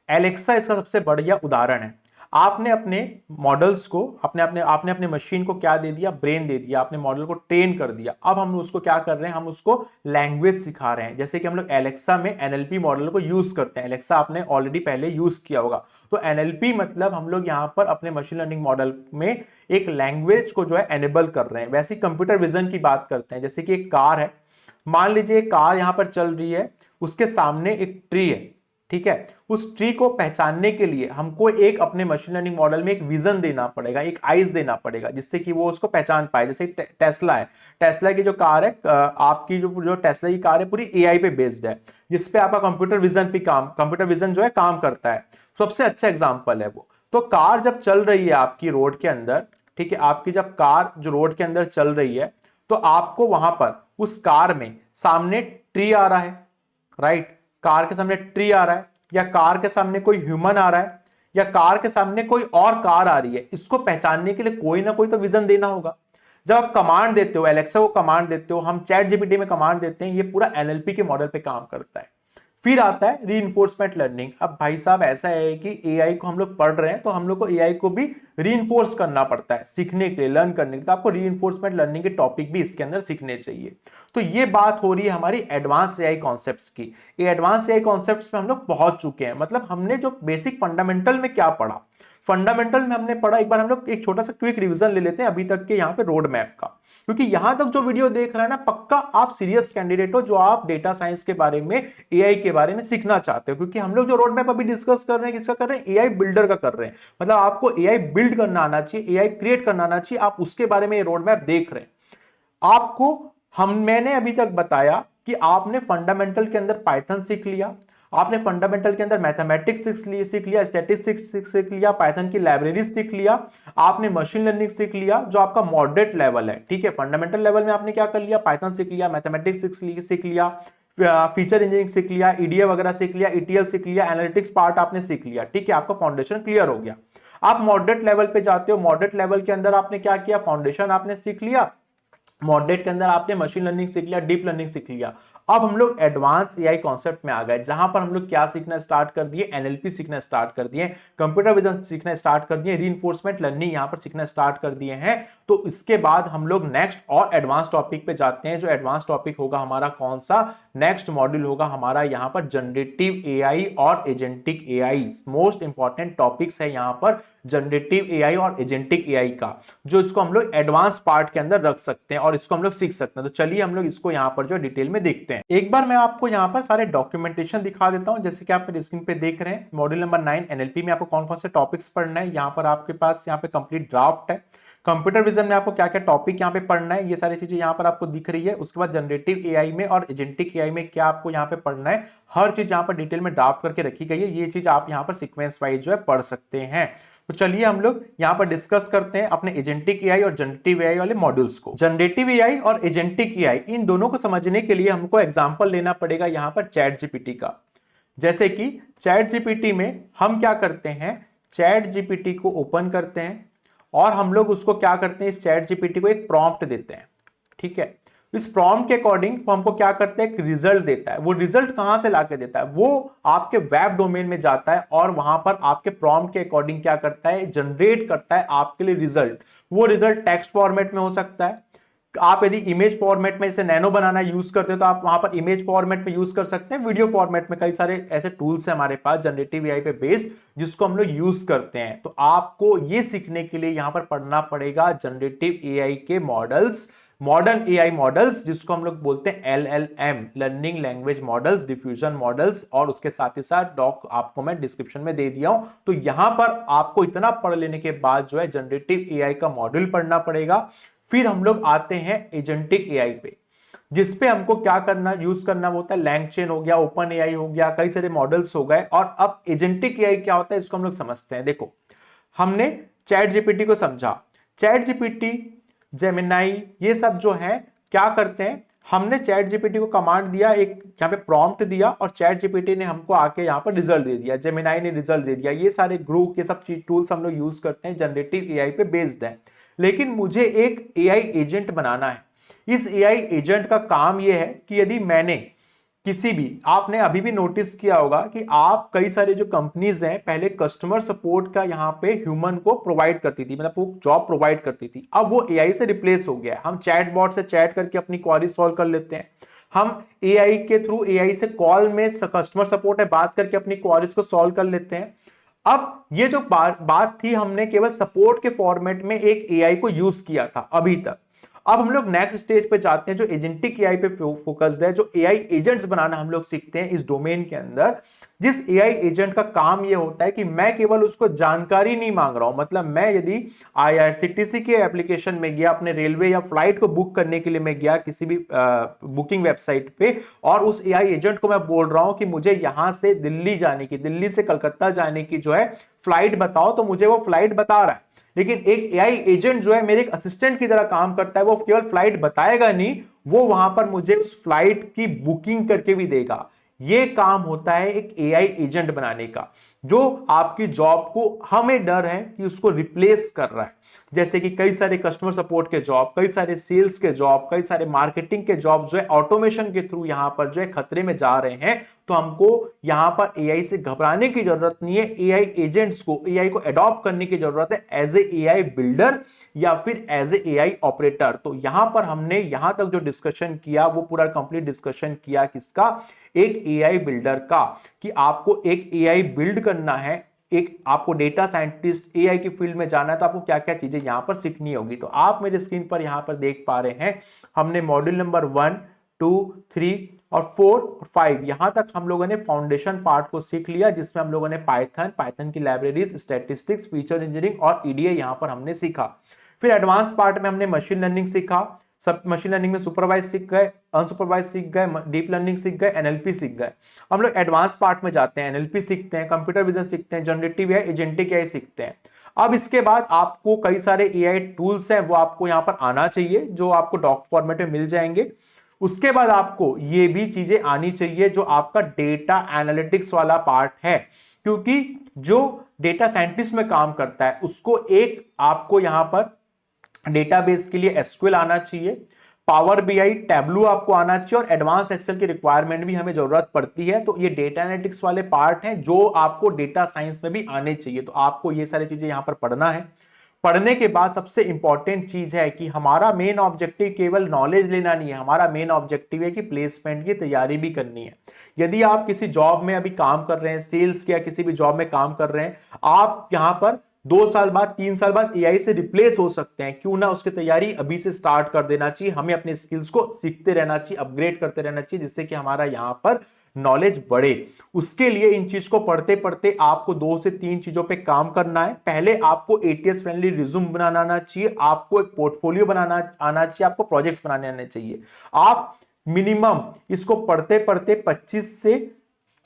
एलेक्सा इसका सबसे बढ़िया उदाहरण है। आपने अपने मॉडल्स को आपने अपने मशीन को क्या दे दिया, ब्रेन दे दिया, आपने मॉडल को ट्रेन कर दिया। अब हम उसको क्या कर रहे हैं, हम उसको लैंग्वेज सिखा रहे हैं। जैसे कि हम लोग एलेक्सा में एनएलपी मॉडल को यूज करते हैं। एलेक्सा आपने ऑलरेडी पहले यूज किया होगा। तो एनएलपी मतलब हम लोग यहां पर अपने मशीन लर्निंग मॉडल में एक लैंग्वेज को जो है एनेबल कर रहे हैं। वैसे कंप्यूटर विजन की बात करते हैं, जैसे कि एक कार है, मान लीजिए कार यहां पर चल रही है, उसके सामने एक ट्री है, ठीक है। उस ट्री को पहचानने के लिए हमको एक अपने मशीन लर्निंग मॉडल में एक विजन देना पड़ेगा, एक आइज देना पड़ेगा, जिससे कि वो उसको पहचान पाए। जैसे टेस्ला है, टेस्ला की जो कार है, आपकी जो टेस्ला की कार है पूरी एआई पे बेस्ड है, जिसपे आपका कंप्यूटर विजन जो है काम करता है। सबसे अच्छा एग्जांपल है वो। तो कार जब चल रही है आपकी रोड के अंदर, ठीक है, आपकी जब कार जो रोड के अंदर चल रही है, तो आपको वहां पर उस कार में सामने ट्री आ रहा है, राइट, कार के सामने ट्री आ रहा है, या कार के सामने कोई ह्यूमन आ रहा है, या कार के सामने कोई और कार आ रही है, इसको पहचानने के लिए कोई ना कोई तो विजन देना होगा। जब आप कमांड देते हो, एलेक्सा को कमांड देते हो, हम चैट जीपीटी में कमांड देते हैं, ये पूरा एनएलपी के मॉडल पे काम करता है। फिर आता है रीइंफोर्समेंट लर्निंग। अब भाई साहब ऐसा है कि एआई को हम लोग पढ़ रहे हैं, तो हम लोग को एआई को भी रीइंफोर्स करना पड़ता है सीखने के लिए, लर्न करने के लिए। तो आपको रीइंफोर्समेंट लर्निंग के टॉपिक भी इसके अंदर सीखने चाहिए। तो ये बात हो रही है हमारी एडवांस एआई कॉन्सेप्ट्स की। ये एडवांस एआई कॉन्सेप्ट्स में हम लोग पहुंच चुके हैं। मतलब हमने जो बेसिक फंडामेंटल में क्या पढ़ा, फंडामेंटल में हमने पढ़ा, एक बार हम लोग एक छोटा सा क्विक रिवीजन ले लेते हैं अभी तक के यहाँ पे रोड मैप का। क्योंकि यहां तक जो वीडियो देख रहे हैं ना, पक्का आप सीरियस कैंडिडेट हो, जो आप डेटा साइंस के बारे में, एआई के बारे में सीखना चाहते हो। क्योंकि हम लोग जो रोड मैप अभी डिस्कस कर रहे हैं, किसका कर रहे हैं, एआई बिल्डर का कर रहे हैं। मतलब आपको एआई बिल्ड करना आना चाहिए, एआई क्रिएट करना आना चाहिए, आप उसके बारे में ये रोड मैप देख रहे हैं। आपको मैंने अभी तक बताया कि आपने फंडामेंटल के अंदर पाइथन सीख लिया, आपने फंडामेंटल के अंदर मैथमेटिक्स सीख लिया, स्टैटिस्टिक्स सीख लिया, पाइथन की लाइब्रेरी सीख लिया, आपने मशीन लर्निंग सीख लिया जो आपका मॉडरेट लेवल है, ठीक है। फंडामेंटल लेवल में आपने क्या कर लिया, पाइथन सीख लिया, मैथमेटिक्स सीख लिया, फीचर इंजीनियरिंग सीख लिया, ईडीए वगैरह सीख लिया, ईटीएल सीख लिया, एनालिटिक्स पार्ट आपने सीख लिया, ठीक है, आपका फाउंडेशन क्लियर हो गया। आप मॉडरेट लेवल पे जाते हो, मॉडरेट लेवल के अंदर आपने क्या किया, फाउंडेशन आपने सीख लिया, मॉडरेट के अंदर आपने मशीन लर्निंग सीख लिया, डीप लर्निंग सीख लिया। अब हम लोग एडवांस एआई कॉन्सेप्ट में आ गए, जहां पर हम लोग क्या सीखना स्टार्ट कर दिए, एनएलपी सीखना स्टार्ट कर दिए, कंप्यूटर विजन सीखना स्टार्ट कर दिए, रीइंफोर्समेंट लर्निंग यहां पर सीखना स्टार्ट कर दिए हैं। तो इसके बाद हम लोग नेक्स्ट और एडवांस टॉपिक पे जाते हैं। जो एडवांस टॉपिक होगा हमारा कौन सा, नेक्स्ट मॉड्यूल होगा हमारा यहां पर जनरेटिव एआई और agentic AI. Most important topics है यहां पर जनरेटिव एआई और एजेंटिक एआई का, जो इसको हम लोग एडवांस पार्ट के अंदर रख सकते हैं और इसको हम लोग सीख सकते हैं। तो चलिए हम लोग इसको यहां पर जो डिटेल में देखते हैं। एक बार मैं आपको यहां पर सारे डॉक्यूमेंटेशन दिखा देता हूं, जैसे कि आप मेरे स्क्रीन पे देख रहे हैं। मॉड्यूल नंबर 9 एनएलपी में आपको कौन कौन से टॉपिक्स पढ़ना है, यहां पर आपके पास यहां पे कंप्लीट ड्राफ्ट है। कंप्यूटर विजन में आपको क्या क्या टॉपिक यहाँ पे पढ़ना है, ये सारी चीजें यहाँ पर आपको दिख रही है। उसके बाद जनरेटिव एआई में और एजेंटिक एआई में क्या आपको यहाँ पे पढ़ना है, हर चीज यहाँ पर डिटेल में ड्राफ्ट करके रखी गई है। ये चीज आप यहाँ पर सीक्वेंस वाइज जो है पढ़ सकते हैं। तो चलिए हम लोग यहाँ पर डिस्कस करते हैं अपने एजेंटिक एआई और जनरेटिव एआई वाले मॉड्यूल्स को। जनरेटिव एआई और एजेंटिक एआई, इन दोनों को समझने के लिए हमको एग्जांपल लेना पड़ेगा यहाँ पर चैट जीपीटी का। जैसे कि चैट जीपीटी में हम क्या करते हैं, चैट जीपीटी को ओपन करते हैं और हम लोग उसको क्या करते हैं, इस चैट जीपीटी को एक प्रॉम्प्ट देते हैं। ठीक है, इस प्रॉम्प्ट के अकॉर्डिंग वो हमको क्या करता है, एक रिजल्ट देता है। वो रिजल्ट कहां से लाके देता है, वो आपके वेब डोमेन में जाता है और वहां पर आपके प्रॉम्प्ट के अकॉर्डिंग क्या करता है, जनरेट करता है आपके लिए रिजल्ट। वो रिजल्ट टेक्स्ट फॉर्मेट में हो सकता है, आप यदि इमेज फॉर्मेट में जैसे नैनो बनाना यूज करते हो तो आप वहां पर इमेज फॉर्मेट में यूज कर सकते हैं, वीडियो फॉर्मेट में कई सारे ऐसे टूल्स हैं हमारे पास जनरेटिव एआई पे बेस्ड जिसको हम लोग यूज करते हैं। तो आपको ये सीखने के लिए यहां पर पढ़ना पड़ेगा जनरेटिव एआई के मॉडल्स, मॉडर्न एआई मॉडल्स जिसको हम लोग बोलते हैं LLM, learning language models, diffusion models, और उसके साथ ही साथ डॉक आपको मैं डिस्क्रिप्शन में दे दिया हूं। तो यहां पर आपको इतना पढ़ लेने के बाद जो है जनरेटिव एआई का मॉड्यूल पढ़ना पड़ेगा। फिर हम लोग आते हैं एजेंटिक एआई पे, जिसपे हमको क्या करना, यूज करना होता है, लैंगचेन हो गया, ओपन एआई हो गया, कई सारे मॉडल्स हो गए। और अब एजेंटिक एआई क्या होता है इसको हम लोग समझते हैं। देखो, हमने चैट जीपीटी को समझा, चैट जीपीटी, जेमिनाई, ये सब जो है क्या करते हैं, हमने चैट जीपीटी को कमांड दिया, एक यहाँ पे प्रॉम्प्ट दिया और चैट जीपीटी ने हमको आके यहाँ पर रिजल्ट दे दिया, जेमिनाई ने रिजल्ट दे दिया। ये सारे ग्रुप, ये सब चीज टूल्स हम लोग यूज करते हैं, जनरेटिव एआई पे बेस्ड है। लेकिन मुझे एक एआई एजेंट बनाना है। इस एआई एजेंट का काम यह है कि यदि मैंने किसी भी, आपने अभी भी नोटिस किया होगा कि आप कई सारे जो कंपनीज हैं पहले कस्टमर सपोर्ट का यहाँ पे ह्यूमन को प्रोवाइड करती थी, मतलब वो जॉब प्रोवाइड करती थी, अब वो एआई से रिप्लेस हो गया है। हम चैट बॉट से चैट करके अपनी क्वेरी सॉल्व कर लेते हैं, हम एआई के थ्रू, एआई से कॉल में कस्टमर सपोर्ट में बात करके अपनी क्वेरीज को सॉल्व कर लेते हैं। अब ये जो बात थी, हमने केवल सपोर्ट के फॉर्मेट में एक एआई को यूज किया था अभी तक। अब हम लोग नेक्स्ट स्टेज पे जाते हैं जो एजेंटिक एआई पे फोकस्ड है, जो एआई एजेंट्स बनाना हम लोग सीखते हैं इस डोमेन के अंदर। जिस एआई एजेंट का काम ये होता है कि मैं केवल उसको जानकारी नहीं मांग रहा हूं, मतलब मैं यदि आईआरसीटीसी के एप्लीकेशन में गया, अपने रेलवे या फ्लाइट को बुक करने के लिए मैं गया किसी भी बुकिंग वेबसाइट पे, और उस एआई एजेंट को मैं बोल रहा हूं कि मुझे यहां से दिल्ली जाने की, दिल्ली से कलकत्ता जाने की जो है फ्लाइट बताओ, तो मुझे वो फ्लाइट बता रहा है। लेकिन एक एआई एजेंट जो है मेरे एक असिस्टेंट की तरह काम करता है, वो केवल फ्लाइट बताएगा नहीं, वो वहां पर मुझे उस फ्लाइट की बुकिंग करके भी देगा। ये काम होता है एक एआई एजेंट बनाने का, जो आपकी जॉब को, हमें डर है कि उसको रिप्लेस कर रहा है। जैसे कि कई सारे कस्टमर सपोर्ट के जॉब, कई सारे सेल्स के जॉब, कई सारे मार्केटिंग के जॉब जो है ऑटोमेशन के थ्रू यहां पर जो है खतरे में जा रहे हैं। तो हमको यहां पर एआई से घबराने की जरूरत नहीं है, एआई एजेंट्स को, एआई को अडॉप्ट करने की जरूरत है एज ए एआई बिल्डर या फिर एज ए एआई ऑपरेटर। तो यहां पर हमने यहां तक जो डिस्कशन किया वो पूरा कंप्लीट डिस्कशन किया किसका, एक एआई बिल्डर का, कि आपको एक एआई बिल्ड करना है, एक आपको डेटा साइंटिस्ट एआई की फील्ड में जाना है, तो आपको क्या क्या चीजें यहां पर सीखनी होगी। तो आप मेरे स्क्रीन पर यहां पर देख पा रहे हैं, हमने मॉड्यूल नंबर 1, 2, 3 और 4 और 5 यहां तक हम लोगों ने फाउंडेशन पार्ट को सीख लिया, जिसमें हम लोगों ने पाइथन की लाइब्रेरीज, स्टैटिस्टिक्स, फीचर इंजीनियरिंग और ईडीए यहां पर हमने सीखा। फिर एडवांस पार्ट में हमने मशीन लर्निंग सीखा, सब मशीन लर्निंग में सुपरवाइज सीख गए, अनसुपरवाइज सीख गए, डीप लर्निंग सीख गए, एनएलपी सीख गए। हम लोग एडवांस पार्ट में जाते हैं, एनएलपी सीखते हैं, कंप्यूटर विजन सीखते हैं, जनरेटिव एआई, एजेंटिक एआई सीखते हैं। अब इसके बाद आपको कई सारे एआई टूल्स हैं वो आपको यहां पर आना चाहिए, जो आपको डॉक फॉर्मेट में मिल जाएंगे। उसके बाद आपको ये भी चीजें आनी चाहिए जो आपका डेटा एनालिटिक्स वाला पार्ट है, क्योंकि जो डेटा साइंटिस्ट में काम करता है उसको एक आपको यहां पर डेटाबेस के लिए एसक्यूएल आना चाहिए, पावर बीआई, टैबलू आपको आना चाहिए, और एडवांस एक्सेल की रिक्वायरमेंट भी हमें जरूरत पड़ती है। तो ये डेटा एनालिटिक्स वाले पार्ट हैं जो आपको डेटा साइंस में भी आने चाहिए। तो आपको ये सारी चीजें यहां पर पढ़ना है। पढ़ने के बाद सबसे इंपॉर्टेंट चीज है कि हमारा मेन ऑब्जेक्टिव केवल नॉलेज लेना नहीं है, हमारा मेन ऑब्जेक्टिव है कि प्लेसमेंट की तैयारी भी करनी है। यदि आप किसी जॉब में अभी काम कर रहे हैं, सेल्स या किसी भी जॉब में काम कर रहे हैं, आप यहां पर 2 साल बाद, 3 साल बाद एआई से रिप्लेस हो सकते हैं, क्यों ना उसकी तैयारी अभी से स्टार्ट कर देना चाहिए। हमें अपने स्किल्स को सीखते रहना चाहिए, अपग्रेड करते रहना चाहिए, जिससे कि हमारा यहां पर नॉलेज बढ़े। उसके लिए इन चीज को पढ़ते पढ़ते आपको 2 से 3 चीजों पे काम करना है। पहले आपको एटीएस फ्रेंडली रिज्यूम बनाना आना चाहिए, आपको एक पोर्टफोलियो बनाना आना चाहिए, आपको प्रोजेक्ट्स बनाने आने चाहिए। आप मिनिमम इसको पढ़ते पढ़ते 25 से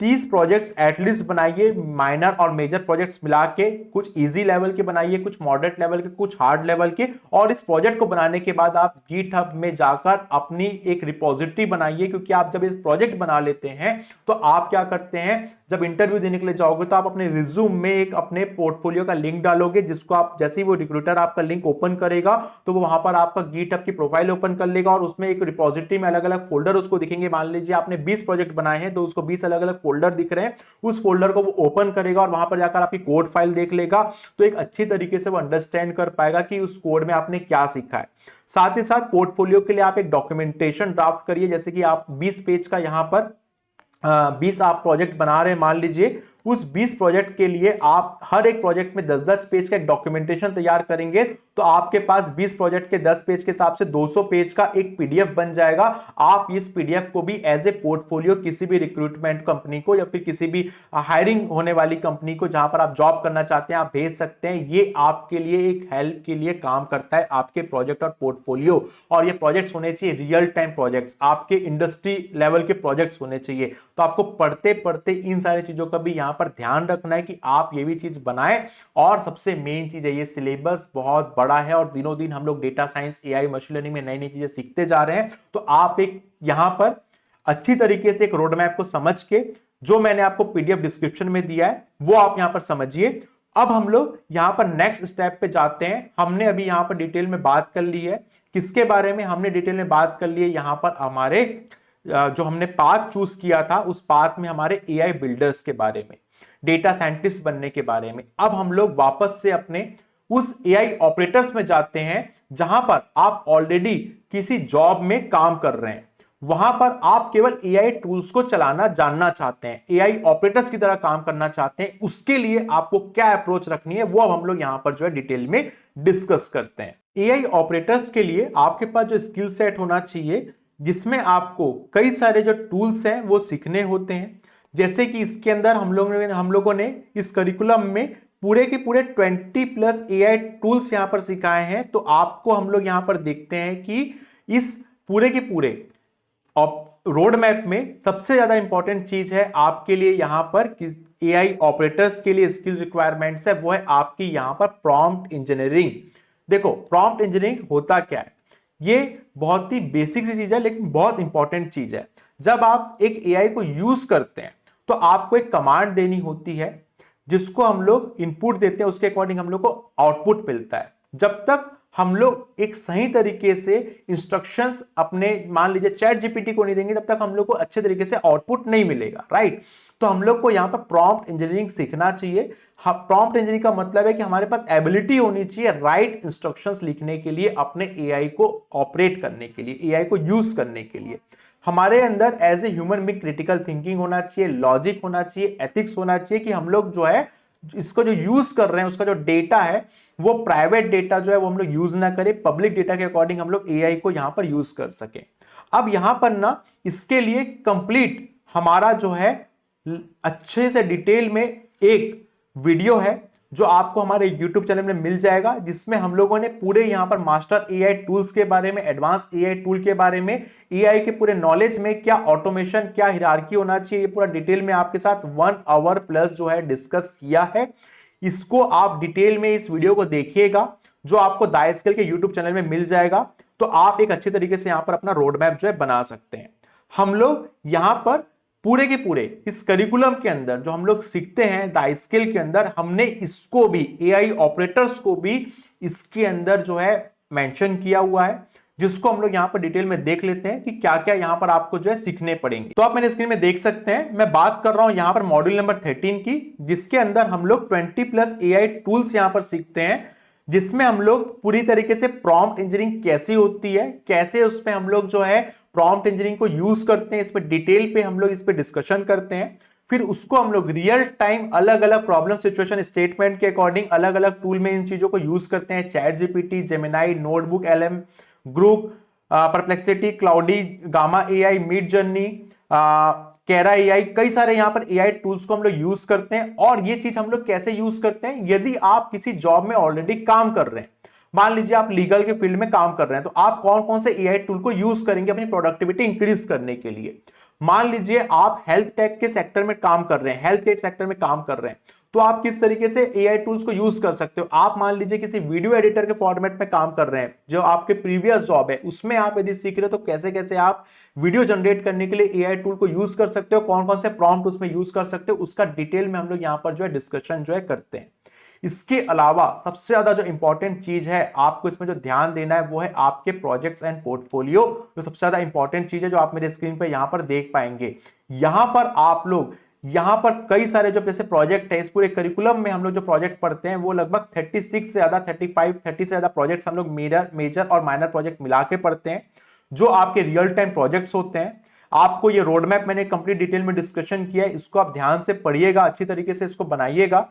30 प्रोजेक्ट्स एटलीस्ट बनाइए, माइनर और मेजर प्रोजेक्ट्स मिला के। कुछ इजी लेवल के बनाइए, कुछ मॉडरेट लेवल के, कुछ हार्ड लेवल के। और इस प्रोजेक्ट को बनाने के बाद आप गिटहब में जाकर अपनी एक रिपोजिटरी बनाइए, क्योंकि आप जब इस प्रोजेक्ट बना लेते हैं तो आप क्या करते हैं, जब इंटरव्यू देने के लिए जाओगे तो आप अपने रिज्यूम में एक अपने पोर्टफोलियो का लिंक डालोगे, जिसको आप जैसे ही वो रिक्रूटर आपका लिंक ओपन करेगा तो वो वहां पर आपका गिटहब की प्रोफाइल ओपन कर लेगा और उसमें एक रिपोजिटरी में अलग अलग फोल्डर उसको दिखेंगे। मान लीजिए आपने 20 प्रोजेक्ट बनाए हैं तो उसको 20 अलग अलग फोल्डर दिख रहे हैं, उस फोल्डर को वो ओपन करेगा और वहां पर जाकर आपकी कोड फाइल देख लेगा। तो एक अच्छी तरीके से वो अंडरस्टैंड कर पाएगा कि उस कोड में आपने क्या सीखा है। साथ ही साथ पोर्टफोलियो के लिए आप एक डॉक्यूमेंटेशन ड्राफ्ट करिए, जैसे कि आप 20 पेज का यहां पर 20 आप प्रोजेक्ट बना रहे हैं मान लीजिए, उस 20 प्रोजेक्ट के लिए आप हर एक प्रोजेक्ट में 10-10 पेज का एक डॉक्यूमेंटेशन तैयार करेंगे तो आपके पास 20 प्रोजेक्ट के 10 पेज के हिसाब से 200 पेज का एक पीडीएफ बन जाएगा। आप इस पीडीएफ को भी एज ए पोर्टफोलियो किसी भी रिक्रूटमेंट कंपनी को या फिर किसी भी हायरिंग होने वाली कंपनी को जहां पर आप जॉब करना चाहते हैं आप भेज सकते हैं। ये आपके लिए एक हेल्प के लिए काम करता है, आपके प्रोजेक्ट और पोर्टफोलियो। और ये प्रोजेक्ट्स होने चाहिए रियल टाइम प्रोजेक्ट्स, आपके इंडस्ट्री लेवल के प्रोजेक्ट्स होने चाहिए। तो आपको पढ़ते पढ़ते इन सारी चीजों का भी यहां पर ध्यान रखना है कि आप ये भी चीज बनाएं। और सबसे मेन चीज है, ये सिलेबस बहुत बड़ा है और दिनों दिन हम लोग data science, AI, machine learning में नई नई चीजें सीखते जा रहे हैं। तो आप एक यहां पर अच्छी तरीके से एक रोड मैप को समझ के, जो मैंने आपको पीडीएफ डिस्क्रिप्शन में दिया है वो आप यहां पर समझिए। अब हम लोग यहां पर नेक्स्ट स्टेप पे जाते हैं। हमने अभी यहां पर डिटेल में बात कर ली है, किसके बारे में हमने डिटेल में बात कर ली है, यहां पर हमारे जो हमने पाथ चूज किया था उस पाथ में हमारे एआई बिल्डर्स के बारे में, डेटा साइंटिस्ट बनने के बारे में। अब हम लोग वापस से अपने उस एआई ऑपरेटर्स में जाते हैं जहां पर आप ऑलरेडी किसी जॉब में काम कर रहे हैं, वहां पर आप केवल एआई टूल्स को चलाना जानना चाहते हैं, एआई ऑपरेटर्स की तरह काम करना चाहते हैं। उसके लिए आपको क्या अप्रोच रखनी है वो अब हम लोग यहां पर जो है डिटेल में डिस्कस करते हैं। एआई ऑपरेटर्स के लिए आपके पास जो स्किल सेट होना चाहिए, जिसमें आपको कई सारे जो टूल्स हैं वो सीखने होते हैं। जैसे कि इसके अंदर हम लोगों ने इस करिकुलम में पूरे के पूरे 20+ एआई टूल्स यहां पर सिखाए हैं। तो आपको हम लोग यहां पर देखते हैं कि इस पूरे के पूरे रोड मैप में सबसे ज्यादा इंपॉर्टेंट चीज है आपके लिए यहां पर एआई ऑपरेटर्स के लिए स्किल रिक्वायरमेंट्स है, वो है आपकी यहां पर प्रॉम्प्ट इंजीनियरिंग। देखो प्रॉम्प्ट इंजीनियरिंग होता क्या है, ये बहुत ही बेसिक सी चीज है लेकिन बहुत इंपॉर्टेंट चीज है। जब आप एक एआई को यूज करते हैं तो आपको एक कमांड देनी होती है, जिसको हम लोग इनपुट देते हैं, उसके अकॉर्डिंग हम लोग को आउटपुट मिलता है। जब तक हम लोग एक सही तरीके से इंस्ट्रक्शंस अपने मान लीजिए चैट जीपीटी को नहीं देंगे, तब तक हम लोग को अच्छे तरीके से आउटपुट नहीं मिलेगा, राइट। तो हम लोग को यहां पर प्रॉम्प्ट इंजीनियरिंग सीखना चाहिए। प्रॉम्प्ट इंजीनियरिंग का मतलब है कि हमारे पास एबिलिटी होनी चाहिए राइट इंस्ट्रक्शंस लिखने के लिए, अपने एआई को ऑपरेट करने के लिए, एआई को यूज करने के लिए। हमारे अंदर एज ए ह्यूमन में क्रिटिकल थिंकिंग होना चाहिए, लॉजिक होना चाहिए, एथिक्स होना चाहिए कि हम लोग जो है इसको जो यूज कर रहे हैं उसका जो डेटा है वो प्राइवेट डेटा जो है वो हम लोग यूज ना करें, पब्लिक डेटा के अकॉर्डिंग हम लोग एआई को यहां पर यूज कर सके। अब यहां पर ना इसके लिए कंप्लीट हमारा जो है अच्छे से डिटेल में एक वीडियो है जो आपको हमारे YouTube चैनल में मिल जाएगा, जिसमें हम लोगों ने पूरे यहां पर मास्टर एआई टूल्स के बारे में, एडवांस एआई टूल के बारे में, एआई के पूरे नॉलेज में क्या ऑटोमेशन, क्या हिरार्की होना चाहिए, ये पूरा डिटेल में आपके साथ 1 आवर प्लस जो है डिस्कस किया है। इसको आप डिटेल में इस वीडियो को देखिएगा, जो आपको दाई स्किल के YouTube चैनल में मिल जाएगा। तो आप एक अच्छे तरीके से यहां पर अपना रोड मैप जो है बना सकते हैं। हम लोग यहां पर पूरे के पूरे इस करिकुलम के अंदर जो हम लोग सीखते हैं दाई स्किल के अंदर, हमने इसको भी एआई ऑपरेटर्स को भी इसके अंदर जो है मेंशन किया हुआ है, जिसको हम लोग यहां पर डिटेल में देख लेते हैं कि क्या क्या यहां पर आपको जो है सीखने पड़ेंगे। तो आप मेरे स्क्रीन में देख सकते हैं, मैं बात कर रहा हूं यहां पर मॉड्यूल नंबर 13 की, जिसके अंदर हम लोग 20+ एआई टूल्स यहां पर सीखते हैं, जिसमें हम लोग पूरी तरीके से प्रॉम्प्ट इंजीनियरिंग कैसी होती है, कैसे उसमें हम लोग जो है प्रॉम्प्ट इंजीनियरिंग को यूज करते हैं, इस पे डिटेल पे हम लोग इस पे डिस्कशन करते हैं। फिर उसको हम लोग रियल टाइम अलग अलग प्रॉब्लम सिचुएशन स्टेटमेंट के अकॉर्डिंग अलग अलग टूल में इन चीजों को यूज करते हैं। ChatGPT, Gemini, NotebookLM, Grok, Perplexity, Claude, Gamma AI, Midjourney, Krea AI, कई सारे यहाँ पर एआई टूल्स को हम लोग यूज करते हैं। और ये चीज हम लोग कैसे यूज करते हैं, यदि आप किसी जॉब में ऑलरेडी काम कर रहे हैं, मान लीजिए आप लीगल के फील्ड में काम कर रहे हैं, तो आप कौन कौन से एआई टूल को यूज करेंगे अपनी प्रोडक्टिविटी इंक्रीज करने के लिए। मान लीजिए आप हेल्थ टेक के सेक्टर में काम कर रहे हैं, हेल्थ केयर सेक्टर में काम कर रहे हैं, तो आप किस तरीके से एआई टूल्स को यूज कर सकते हो। आप मान लीजिए किसी वीडियो एडिटर के फॉर्मेट में काम कर रहे हैं, जो आपके प्रीवियस जॉब है उसमें आप यदि सीख रहे हो, तो कैसे कैसे आप वीडियो जनरेट करने के लिए एआई टूल को यूज कर सकते हो, कौन कौन से प्रॉम्प्ट उसमें यूज कर सकते हो, उसका डिटेल में हम लोग यहां पर जो है डिस्कशन जो है करते हैं। इसके अलावा सबसे ज्यादा जो इंपॉर्टेंट चीज है आपको इसमें जो ध्यान देना है वो है आपके प्रोजेक्ट्स एंड पोर्टफोलियो, जो सबसे ज्यादा इंपॉर्टेंट चीज है जो आप मेरे स्क्रीन पे यहां पर देख पाएंगे। यहां पर आप लोग यहां पर कई सारे जो जैसे प्रोजेक्ट है, इस पूरे करिकुलम में हम लोग जो प्रोजेक्ट पढ़ते हैं वो लगभग 36 से ज्यादा 30 से ज्यादा प्रोजेक्ट्स हम लोग मेजर और माइनर प्रोजेक्ट मिला के पढ़ते हैं, जो आपके रियल टाइम प्रोजेक्ट्स होते हैं। आपको ये रोड मैप मैंने कंप्लीट डिटेल में डिस्कशन किया है, इसको आप ध्यान से पढ़िएगा, अच्छी तरीके से इसको बनाइएगा।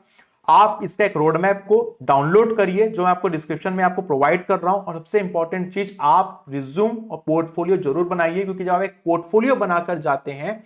आप इसका एक रोड मैप को डाउनलोड करिए, जो मैं आपको डिस्क्रिप्शन में आपको प्रोवाइड कर रहा हूं। और सबसे इंपॉर्टेंट चीज, आप रिज्यूम और पोर्टफोलियो जरूर बनाइए, क्योंकि जब आप एक पोर्टफोलियो बनाकर जाते हैं,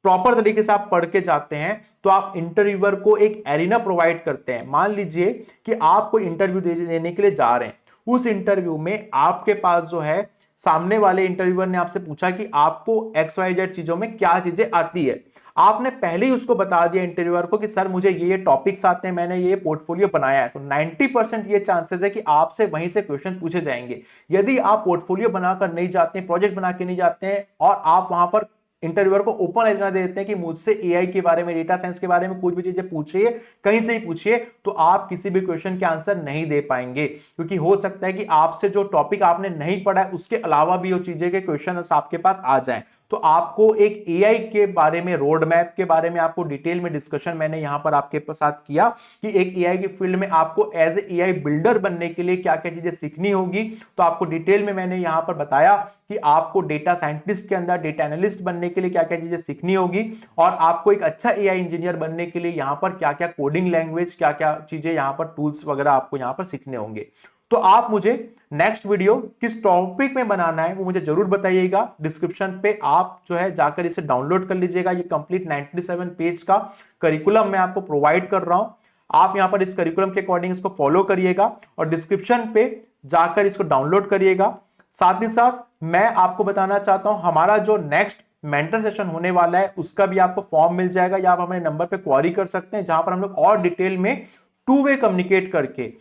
प्रॉपर तरीके से आप पढ़ के जाते हैं, तो आप इंटरव्यूअर को एक एरिना प्रोवाइड करते हैं। मान लीजिए कि आप कोई इंटरव्यू देने के लिए जा रहे हैं, उस इंटरव्यू में आपके पास जो है सामने वाले इंटरव्यूअर ने आपसे पूछा कि आपको XYZ चीजों में क्या चीजें आती है। आपने पहले ही उसको बता दिया इंटरव्यूअर को कि सर मुझे ये टॉपिक्स आते हैं, मैंने ये पोर्टफोलियो बनाया है, तो 90% ये चांसेस है कि आपसे वहीं से क्वेश्चन पूछे जाएंगे। यदि आप पोर्टफोलियो बनाकर नहीं जाते हैं, प्रोजेक्ट बना के नहीं जाते हैं, और आप वहां पर इंटरव्यूअर को ओपन एरिना दे देते हैं कि मुझसे एआई के बारे में, डेटा साइंस के बारे में कुछ भी चीजें पूछिए, कहीं से ही पूछिए, तो आप किसी भी क्वेश्चन के आंसर नहीं दे पाएंगे। क्योंकि हो सकता है कि आपसे जो टॉपिक आपने नहीं पढ़ा है उसके अलावा भी वो चीजें के क्वेश्चन आपके पास आ जाएं। तो आपको एक एआई के बारे में, रोड मैप के बारे में आपको डिटेल में डिस्कशन मैंने यहां पर आपके साथ किया कि एक एआई की फील्ड में आपको एज ए एआई बिल्डर बनने के लिए क्या क्या चीजें सीखनी होगी। तो आपको डिटेल में मैंने यहां पर बताया कि आपको डेटा साइंटिस्ट के अंदर डेटा एनालिस्ट बनने के लिए क्या क्या चीजें सीखनी होगी, और आपको एक अच्छा एआई इंजीनियर बनने के लिए यहां पर क्या क्या कोडिंग लैंग्वेज, क्या क्या चीजें यहां पर टूल्स वगैरह आपको यहां पर सीखने होंगे। तो आप मुझे नेक्स्ट वीडियो किस टॉपिक में बनाना है वो मुझे जरूर बताइएगा। डिस्क्रिप्शन पे आप जो है जाकर इसे डाउनलोड कर लीजिएगा। ये कंप्लीट 97 पेज का करिकुलम मैं आपको प्रोवाइड कर रहा हूं। आप यहां पर इस करिकुलम के अकॉर्डिंग इसको फॉलो करिएगा और डिस्क्रिप्शन पे जाकर इसको डाउनलोड करिएगा। साथ ही साथ मैं आपको बताना चाहता हूं, हमारा जो नेक्स्ट मेंटर सेशन होने वाला है उसका भी आपको फॉर्म मिल जाएगा, या आप हमारे नंबर पे क्वेरी कर सकते हैं, जहां पर हम लोग और डिटेल में 2 वे कम्युनिकेट करके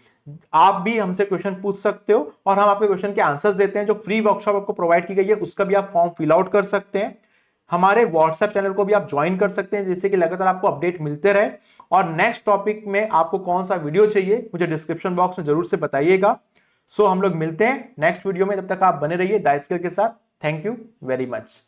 आप भी हमसे क्वेश्चन पूछ सकते हो और हम आपके क्वेश्चन के आंसर्स देते हैं। जो फ्री वर्कशॉप आपको प्रोवाइड की गई है उसका भी आप फॉर्म फिल आउट कर सकते हैं। हमारे व्हाट्सएप चैनल को भी आप ज्वाइन कर सकते हैं, जिससे कि लगातार आपको अपडेट मिलते रहे। और नेक्स्ट टॉपिक में आपको कौन सा वीडियो चाहिए मुझे डिस्क्रिप्शन बॉक्स में जरूर से बताइएगा। सो हम लोग मिलते हैं नेक्स्ट वीडियो में, तब तक आप बने रहिए द स्किल के साथ। Thank you very much.